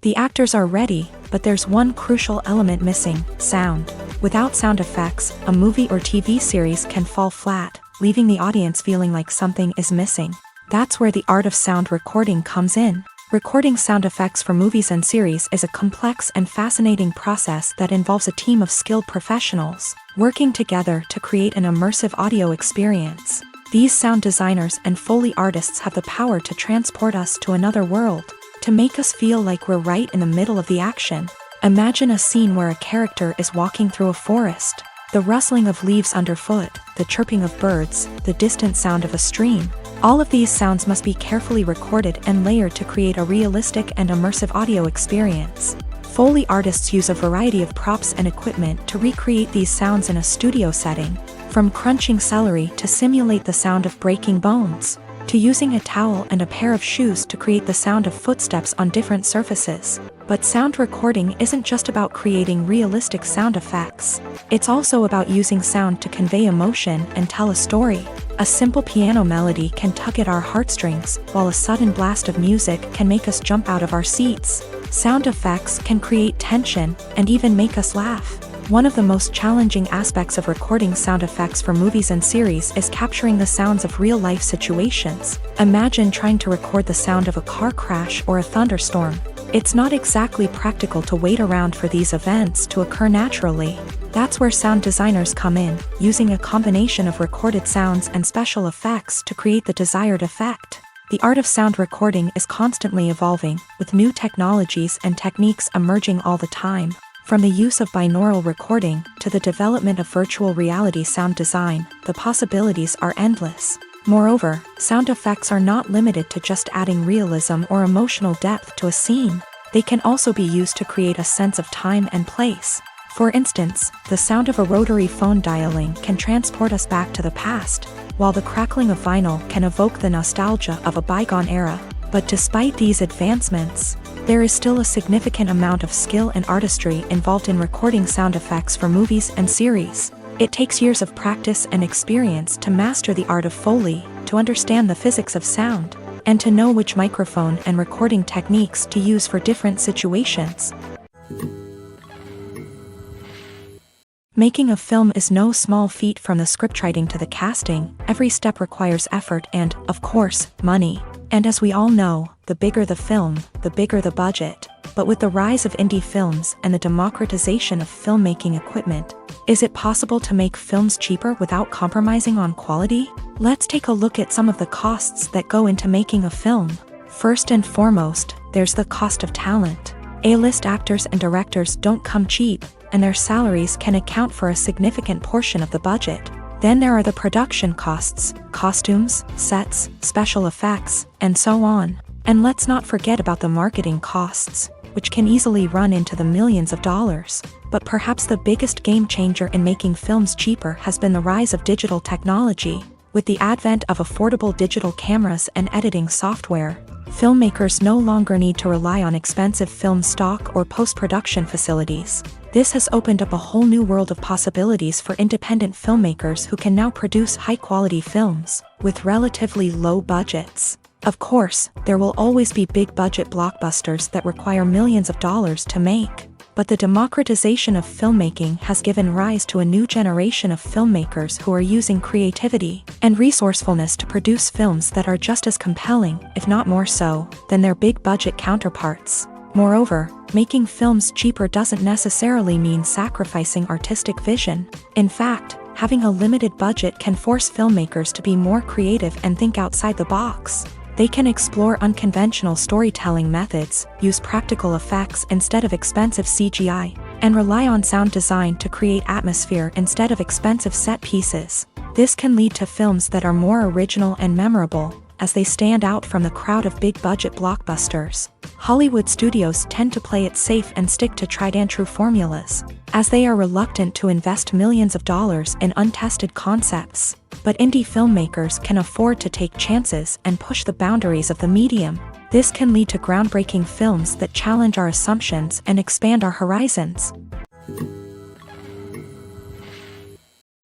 The actors are ready, but there's one crucial element missing: sound. Without sound effects, a movie or TV series can fall flat, leaving the audience feeling like something is missing. That's where the art of sound recording comes in. Recording sound effects for movies and series is a complex and fascinating process that involves a team of skilled professionals working together to create an immersive audio experience. These sound designers and Foley artists have the power to transport us to another world, to make us feel like we're right in the middle of the action. Imagine a scene where a character is walking through a forest. The rustling of leaves underfoot, the chirping of birds, the distant sound of a stream. All of these sounds must be carefully recorded and layered to create a realistic and immersive audio experience. Foley artists use a variety of props and equipment to recreate these sounds in a studio setting, from crunching celery to simulate the sound of breaking bones, to using a towel and a pair of shoes to create the sound of footsteps on different surfaces. But sound recording isn't just about creating realistic sound effects. It's also about using sound to convey emotion and tell a story. A simple piano melody can tug at our heartstrings, while a sudden blast of music can make us jump out of our seats. Sound effects can create tension and even make us laugh. One of the most challenging aspects of recording sound effects for movies and series is capturing the sounds of real-life situations. Imagine trying to record the sound of a car crash or a thunderstorm. It's not exactly practical to wait around for these events to occur naturally. That's where sound designers come in, using a combination of recorded sounds and special effects to create the desired effect. The art of sound recording is constantly evolving, with new technologies and techniques emerging all the time. From the use of binaural recording to the development of virtual reality sound design, the possibilities are endless. Moreover, sound effects are not limited to just adding realism or emotional depth to a scene. They can also be used to create a sense of time and place. For instance, the sound of a rotary phone dialing can transport us back to the past, while the crackling of vinyl can evoke the nostalgia of a bygone era. But despite these advancements, there is still a significant amount of skill and artistry involved in recording sound effects for movies and series. It takes years of practice and experience to master the art of Foley, to understand the physics of sound, and to know which microphone and recording techniques to use for different situations. Making a film is no small feat, from the scriptwriting to the casting. Every step requires effort and, of course, money. And as we all know, the bigger the film, the bigger the budget. But with the rise of indie films and the democratization of filmmaking equipment, is it possible to make films cheaper without compromising on quality? Let's take a look at some of the costs that go into making a film. First and foremost, there's the cost of talent. A-list actors and directors don't come cheap, and their salaries can account for a significant portion of the budget. Then there are the production costs, costumes, sets, special effects, and so on. And let's not forget about the marketing costs, which can easily run into the millions of dollars. But perhaps the biggest game changer in making films cheaper has been the rise of digital technology. With the advent of affordable digital cameras and editing software, filmmakers no longer need to rely on expensive film stock or post-production facilities. This has opened up a whole new world of possibilities for independent filmmakers who can now produce high-quality films with relatively low budgets. Of course, there will always be big-budget blockbusters that require millions of dollars to make. But the democratization of filmmaking has given rise to a new generation of filmmakers who are using creativity and resourcefulness to produce films that are just as compelling, if not more so, than their big-budget counterparts. Moreover, making films cheaper doesn't necessarily mean sacrificing artistic vision. In fact, having a limited budget can force filmmakers to be more creative and think outside the box. They can explore unconventional storytelling methods, use practical effects instead of expensive CGI, and rely on sound design to create atmosphere instead of expensive set pieces. This can lead to films that are more original and memorable, as they stand out from the crowd of big-budget blockbusters. Hollywood studios tend to play it safe and stick to tried-and-true formulas, as they are reluctant to invest millions of dollars in untested concepts. But indie filmmakers can afford to take chances and push the boundaries of the medium. This can lead to groundbreaking films that challenge our assumptions and expand our horizons.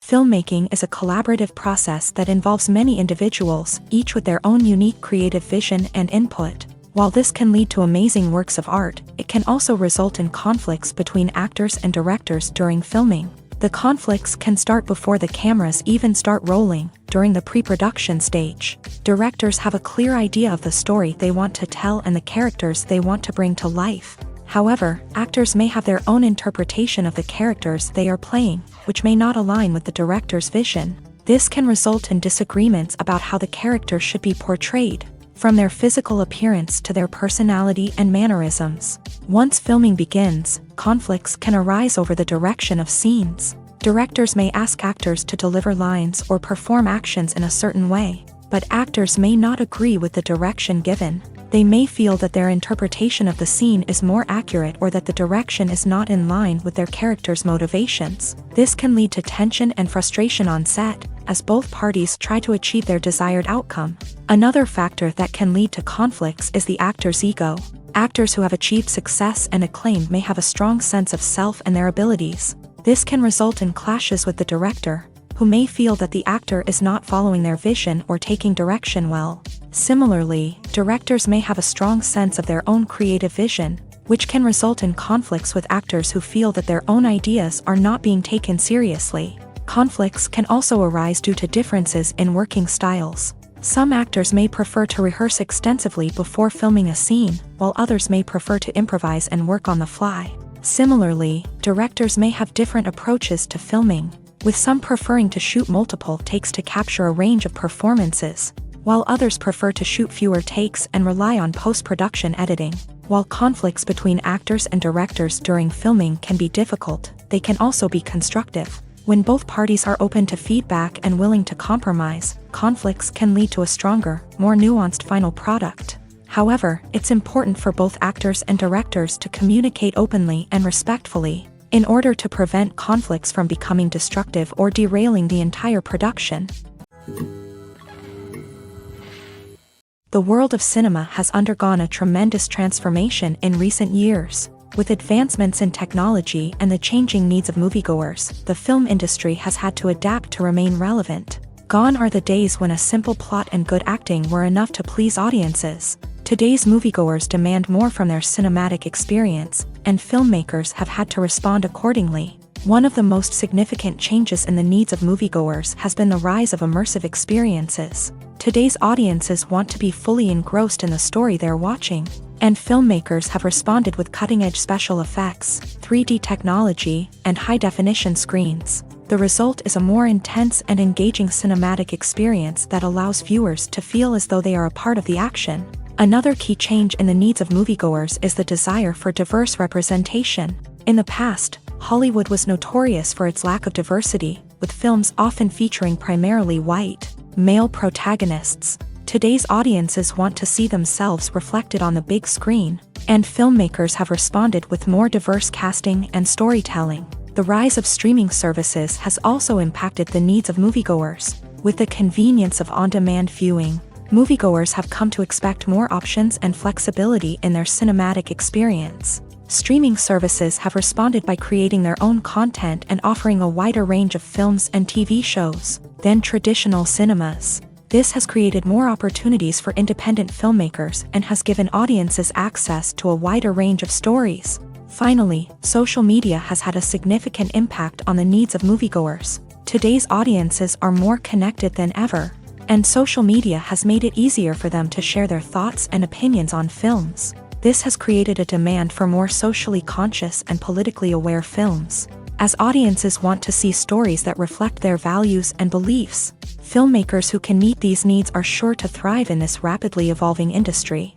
Filmmaking is a collaborative process that involves many individuals, each with their own unique creative vision and input. While this can lead to amazing works of art, it can also result in conflicts between actors and directors during filming. The conflicts can start before the cameras even start rolling, during the pre-production stage. Directors have a clear idea of the story they want to tell and the characters they want to bring to life. However, actors may have their own interpretation of the characters they are playing, which may not align with the director's vision. This can result in disagreements about how the characters should be portrayed, from their physical appearance to their personality and mannerisms. Once filming begins, conflicts can arise over the direction of scenes. Directors may ask actors to deliver lines or perform actions in a certain way, but actors may not agree with the direction given. They may feel that their interpretation of the scene is more accurate or that the direction is not in line with their character's motivations. This can lead to tension and frustration on set, as both parties try to achieve their desired outcome. Another factor that can lead to conflicts is the actor's ego. Actors who have achieved success and acclaim may have a strong sense of self and their abilities. This can result in clashes with the director, who may feel that the actor is not following their vision or taking direction well. Similarly, directors may have a strong sense of their own creative vision, which can result in conflicts with actors who feel that their own ideas are not being taken seriously. Conflicts can also arise due to differences in working styles. Some actors may prefer to rehearse extensively before filming a scene, while others may prefer to improvise and work on the fly. Similarly, directors may have different approaches to filming, with some preferring to shoot multiple takes to capture a range of performances, while others prefer to shoot fewer takes and rely on post-production editing. While conflicts between actors and directors during filming can be difficult, they can also be constructive. When both parties are open to feedback and willing to compromise, conflicts can lead to a stronger, more nuanced final product. However, it's important for both actors and directors to communicate openly and respectfully, in order to prevent conflicts from becoming destructive or derailing the entire production. The world of cinema has undergone a tremendous transformation in recent years. With advancements in technology and the changing needs of moviegoers, the film industry has had to adapt to remain relevant. Gone are the days when a simple plot and good acting were enough to please audiences. Today's moviegoers demand more from their cinematic experience, and filmmakers have had to respond accordingly. One of the most significant changes in the needs of moviegoers has been the rise of immersive experiences. Today's audiences want to be fully engrossed in the story they're watching, and filmmakers have responded with cutting-edge special effects, 3D technology, and high-definition screens. The result is a more intense and engaging cinematic experience that allows viewers to feel as though they are a part of the action. Another key change in the needs of moviegoers is the desire for diverse representation. In the past, Hollywood was notorious for its lack of diversity, with films often featuring primarily white, male protagonists. Today's audiences want to see themselves reflected on the big screen, and filmmakers have responded with more diverse casting and storytelling. The rise of streaming services has also impacted the needs of moviegoers. With the convenience of on-demand viewing, moviegoers have come to expect more options and flexibility in their cinematic experience. Streaming services have responded by creating their own content and offering a wider range of films and TV shows than traditional cinemas. This has created more opportunities for independent filmmakers and has given audiences access to a wider range of stories. Finally, social media has had a significant impact on the needs of moviegoers. Today's audiences are more connected than ever, and social media has made it easier for them to share their thoughts and opinions on films. This has created a demand for more socially conscious and politically aware films. As audiences want to see stories that reflect their values and beliefs, filmmakers who can meet these needs are sure to thrive in this rapidly evolving industry.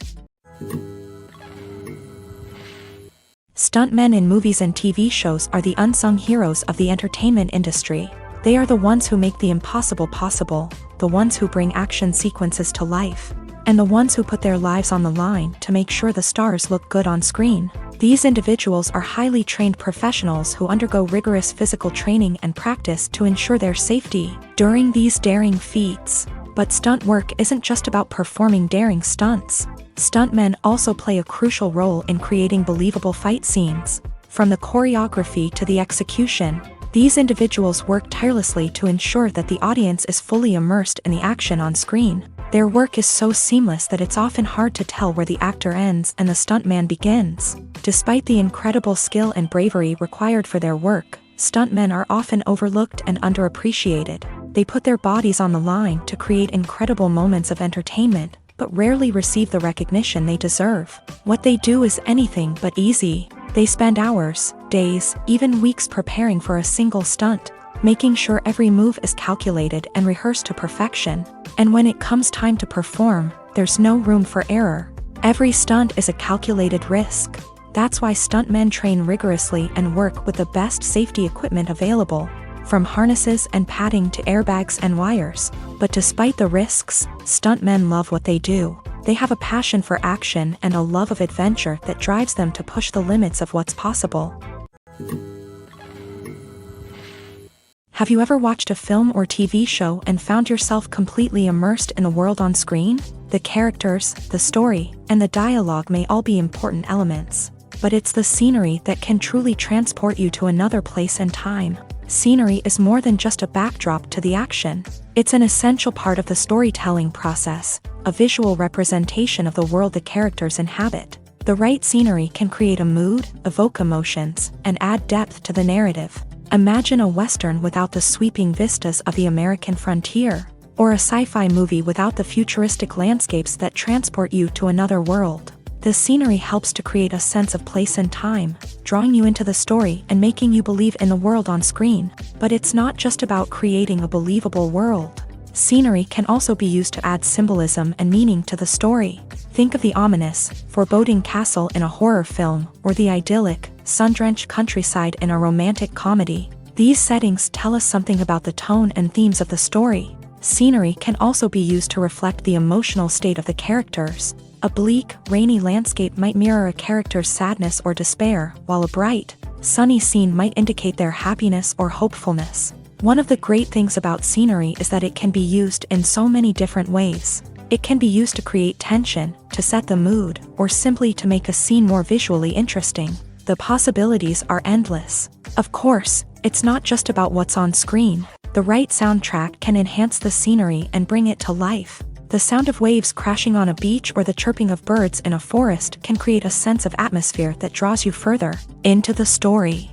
Stuntmen in movies and TV shows are the unsung heroes of the entertainment industry. They are the ones who make the impossible possible, the ones who bring action sequences to life, and the ones who put their lives on the line to make sure the stars look good on screen. These individuals are highly trained professionals who undergo rigorous physical training and practice to ensure their safety during these daring feats. But stunt work isn't just about performing daring stunts. Stuntmen also play a crucial role in creating believable fight scenes. From the choreography to the execution, these individuals work tirelessly to ensure that the audience is fully immersed in the action on screen. Their work is so seamless that it's often hard to tell where the actor ends and the stuntman begins. Despite the incredible skill and bravery required for their work, stuntmen are often overlooked and underappreciated. They put their bodies on the line to create incredible moments of entertainment, but rarely receive the recognition they deserve. What they do is anything but easy. They spend hours, days, even weeks preparing for a single stunt, making sure every move is calculated and rehearsed to perfection. And when it comes time to perform, there's no room for error. Every stunt is a calculated risk. That's why stuntmen train rigorously and work with the best safety equipment available, from harnesses and padding to airbags and wires. But despite the risks, stuntmen love what they do. They have a passion for action and a love of adventure that drives them to push the limits of what's possible. Have you ever watched a film or TV show and found yourself completely immersed in the world on screen? The characters, the story, and the dialogue may all be important elements, but it's the scenery that can truly transport you to another place and time. Scenery is more than just a backdrop to the action. It's an essential part of the storytelling process, a visual representation of the world the characters inhabit. The right scenery can create a mood, evoke emotions, and add depth to the narrative. Imagine a Western without the sweeping vistas of the American frontier, or a sci-fi movie without the futuristic landscapes that transport you to another world. The scenery helps to create a sense of place and time, drawing you into the story and making you believe in the world on screen. But it's not just about creating a believable world. Scenery can also be used to add symbolism and meaning to the story. Think of the ominous, foreboding castle in a horror film, or the idyllic, sun-drenched countryside in a romantic comedy. These settings tell us something about the tone and themes of the story. Scenery can also be used to reflect the emotional state of the characters. A bleak, rainy landscape might mirror a character's sadness or despair, while a bright, sunny scene might indicate their happiness or hopefulness. One of the great things about scenery is that it can be used in so many different ways. It can be used to create tension, to set the mood, or simply to make a scene more visually interesting. The possibilities are endless. Of course, it's not just about what's on screen. The right soundtrack can enhance the scenery and bring it to life. The sound of waves crashing on a beach or the chirping of birds in a forest can create a sense of atmosphere that draws you further into the story.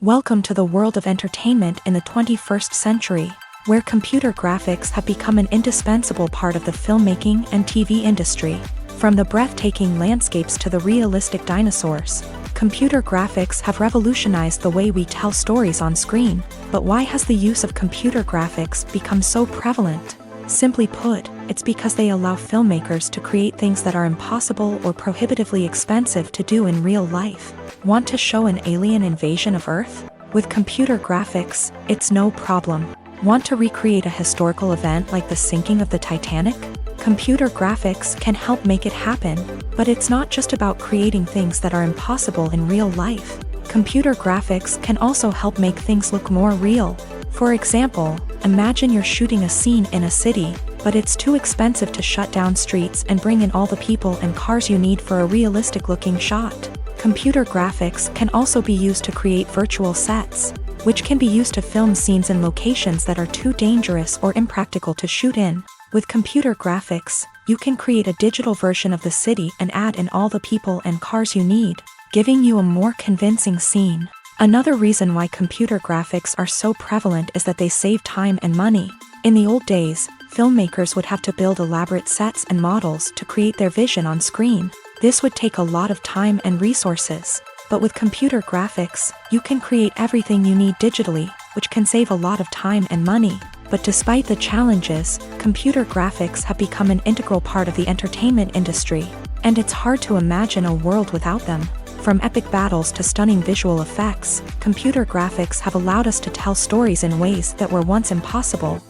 Welcome to the world of entertainment in the 21st century, where computer graphics have become an indispensable part of the filmmaking and TV industry. From the breathtaking landscapes to the realistic dinosaurs, computer graphics have revolutionized the way we tell stories on screen. But why has the use of computer graphics become so prevalent? Simply put, it's because they allow filmmakers to create things that are impossible or prohibitively expensive to do in real life. Want to show an alien invasion of Earth? With computer graphics, it's no problem. Want to recreate a historical event like the sinking of the Titanic? Computer graphics can help make it happen, but it's not just about creating things that are impossible in real life. Computer graphics can also help make things look more real. For example, imagine you're shooting a scene in a city, but it's too expensive to shut down streets and bring in all the people and cars you need for a realistic-looking shot. Computer graphics can also be used to create virtual sets, which can be used to film scenes in locations that are too dangerous or impractical to shoot in. With computer graphics, you can create a digital version of the city and add in all the people and cars you need, giving you a more convincing scene. Another reason why computer graphics are so prevalent is that they save time and money. In the old days, filmmakers would have to build elaborate sets and models to create their vision on screen. This would take a lot of time and resources. But with computer graphics, you can create everything you need digitally, which can save a lot of time and money. But despite the challenges, computer graphics have become an integral part of the entertainment industry, and it's hard to imagine a world without them. From epic battles to stunning visual effects, computer graphics have allowed us to tell stories in ways that were once impossible.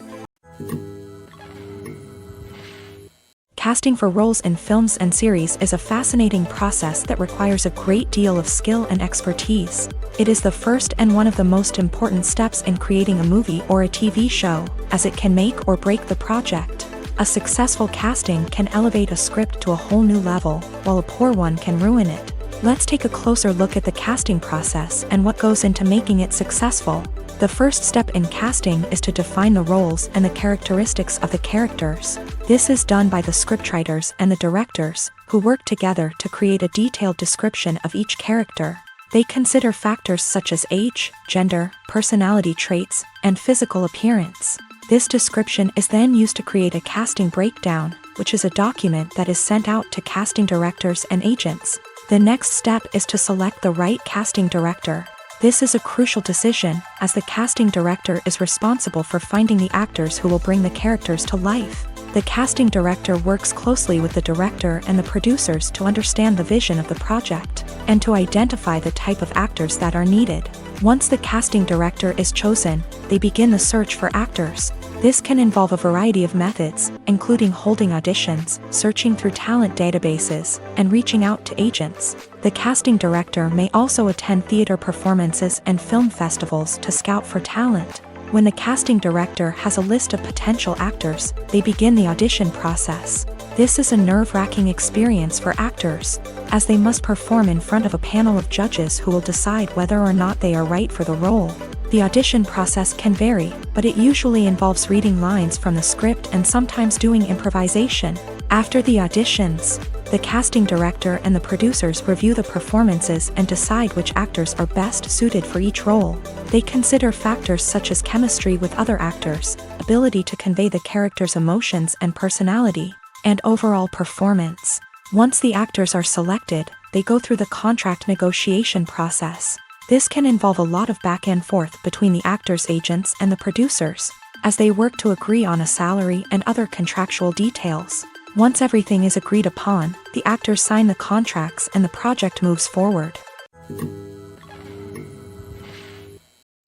Casting for roles in films and series is a fascinating process that requires a great deal of skill and expertise. It is the first and one of the most important steps in creating a movie or a TV show, as it can make or break the project. A successful casting can elevate a script to a whole new level, while a poor one can ruin it. Let's take a closer look at the casting process and what goes into making it successful. The first step in casting is to define the roles and the characteristics of the characters. This is done by the scriptwriters and the directors, who work together to create a detailed description of each character. They consider factors such as age, gender, personality traits, and physical appearance. This description is then used to create a casting breakdown, which is a document that is sent out to casting directors and agents. The next step is to select the right casting director. This is a crucial decision, as the casting director is responsible for finding the actors who will bring the characters to life. The casting director works closely with the director and the producers to understand the vision of the project, and to identify the type of actors that are needed. Once the casting director is chosen, they begin the search for actors. This can involve a variety of methods, including holding auditions, searching through talent databases, and reaching out to agents. The casting director may also attend theater performances and film festivals to scout for talent. When the casting director has a list of potential actors, they begin the audition process. This is a nerve-wracking experience for actors, as they must perform in front of a panel of judges who will decide whether or not they are right for the role. The audition process can vary, but it usually involves reading lines from the script and sometimes doing improvisation. After the auditions, the casting director and the producers review the performances and decide which actors are best suited for each role. They consider factors such as chemistry with other actors, ability to convey the character's emotions and personality, and overall performance. Once the actors are selected, they go through the contract negotiation process. This can involve a lot of back and forth between the actors' agents and the producers, as they work to agree on a salary and other contractual details. Once everything is agreed upon, the actors sign the contracts and the project moves forward.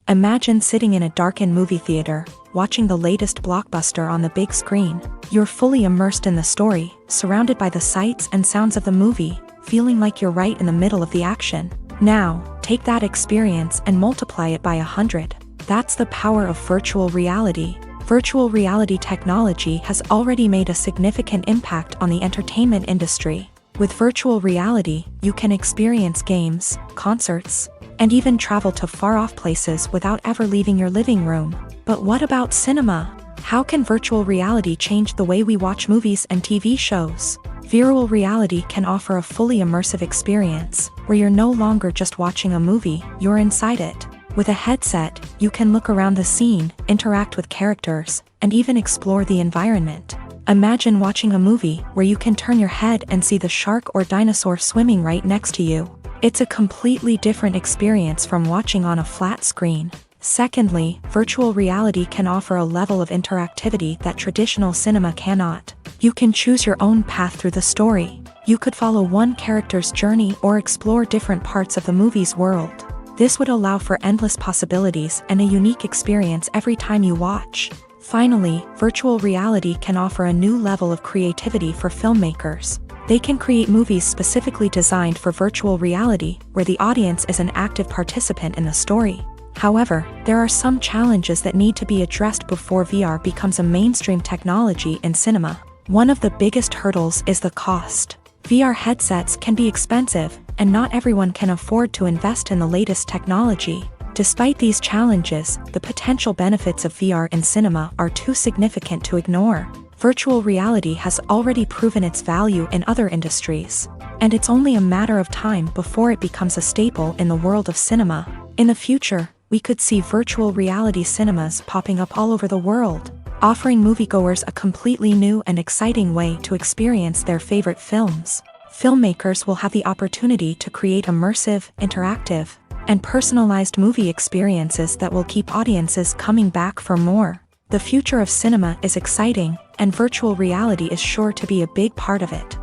Imagine sitting in a darkened movie theater, watching the latest blockbuster on the big screen. You're fully immersed in the story, surrounded by the sights and sounds of the movie, feeling like you're right in the middle of the action. Now, take that experience and multiply it by 100. That's the power of virtual reality. Virtual reality technology has already made a significant impact on the entertainment industry. With virtual reality, you can experience games, concerts, and even travel to far-off places without ever leaving your living room. But what about cinema? How can virtual reality change the way we watch movies and TV shows? Virtual reality can offer a fully immersive experience, where you're no longer just watching a movie, you're inside it. With a headset, you can look around the scene, interact with characters, and even explore the environment. Imagine watching a movie where you can turn your head and see the shark or dinosaur swimming right next to you. It's a completely different experience from watching on a flat screen. Secondly, virtual reality can offer a level of interactivity that traditional cinema cannot. You can choose your own path through the story. You could follow one character's journey or explore different parts of the movie's world. This would allow for endless possibilities and a unique experience every time you watch. Finally, virtual reality can offer a new level of creativity for filmmakers. They can create movies specifically designed for virtual reality, where the audience is an active participant in the story. However, there are some challenges that need to be addressed before VR becomes a mainstream technology in cinema. One of the biggest hurdles is the cost. VR headsets can be expensive, and not everyone can afford to invest in the latest technology. Despite these challenges, the potential benefits of VR in cinema are too significant to ignore. Virtual reality has already proven its value in other industries, and it's only a matter of time before it becomes a staple in the world of cinema. In the future, we could see virtual reality cinemas popping up all over the world, offering moviegoers a completely new and exciting way to experience their favorite films. Filmmakers will have the opportunity to create immersive, interactive, and personalized movie experiences that will keep audiences coming back for more. The future of cinema is exciting, and virtual reality is sure to be a big part of it.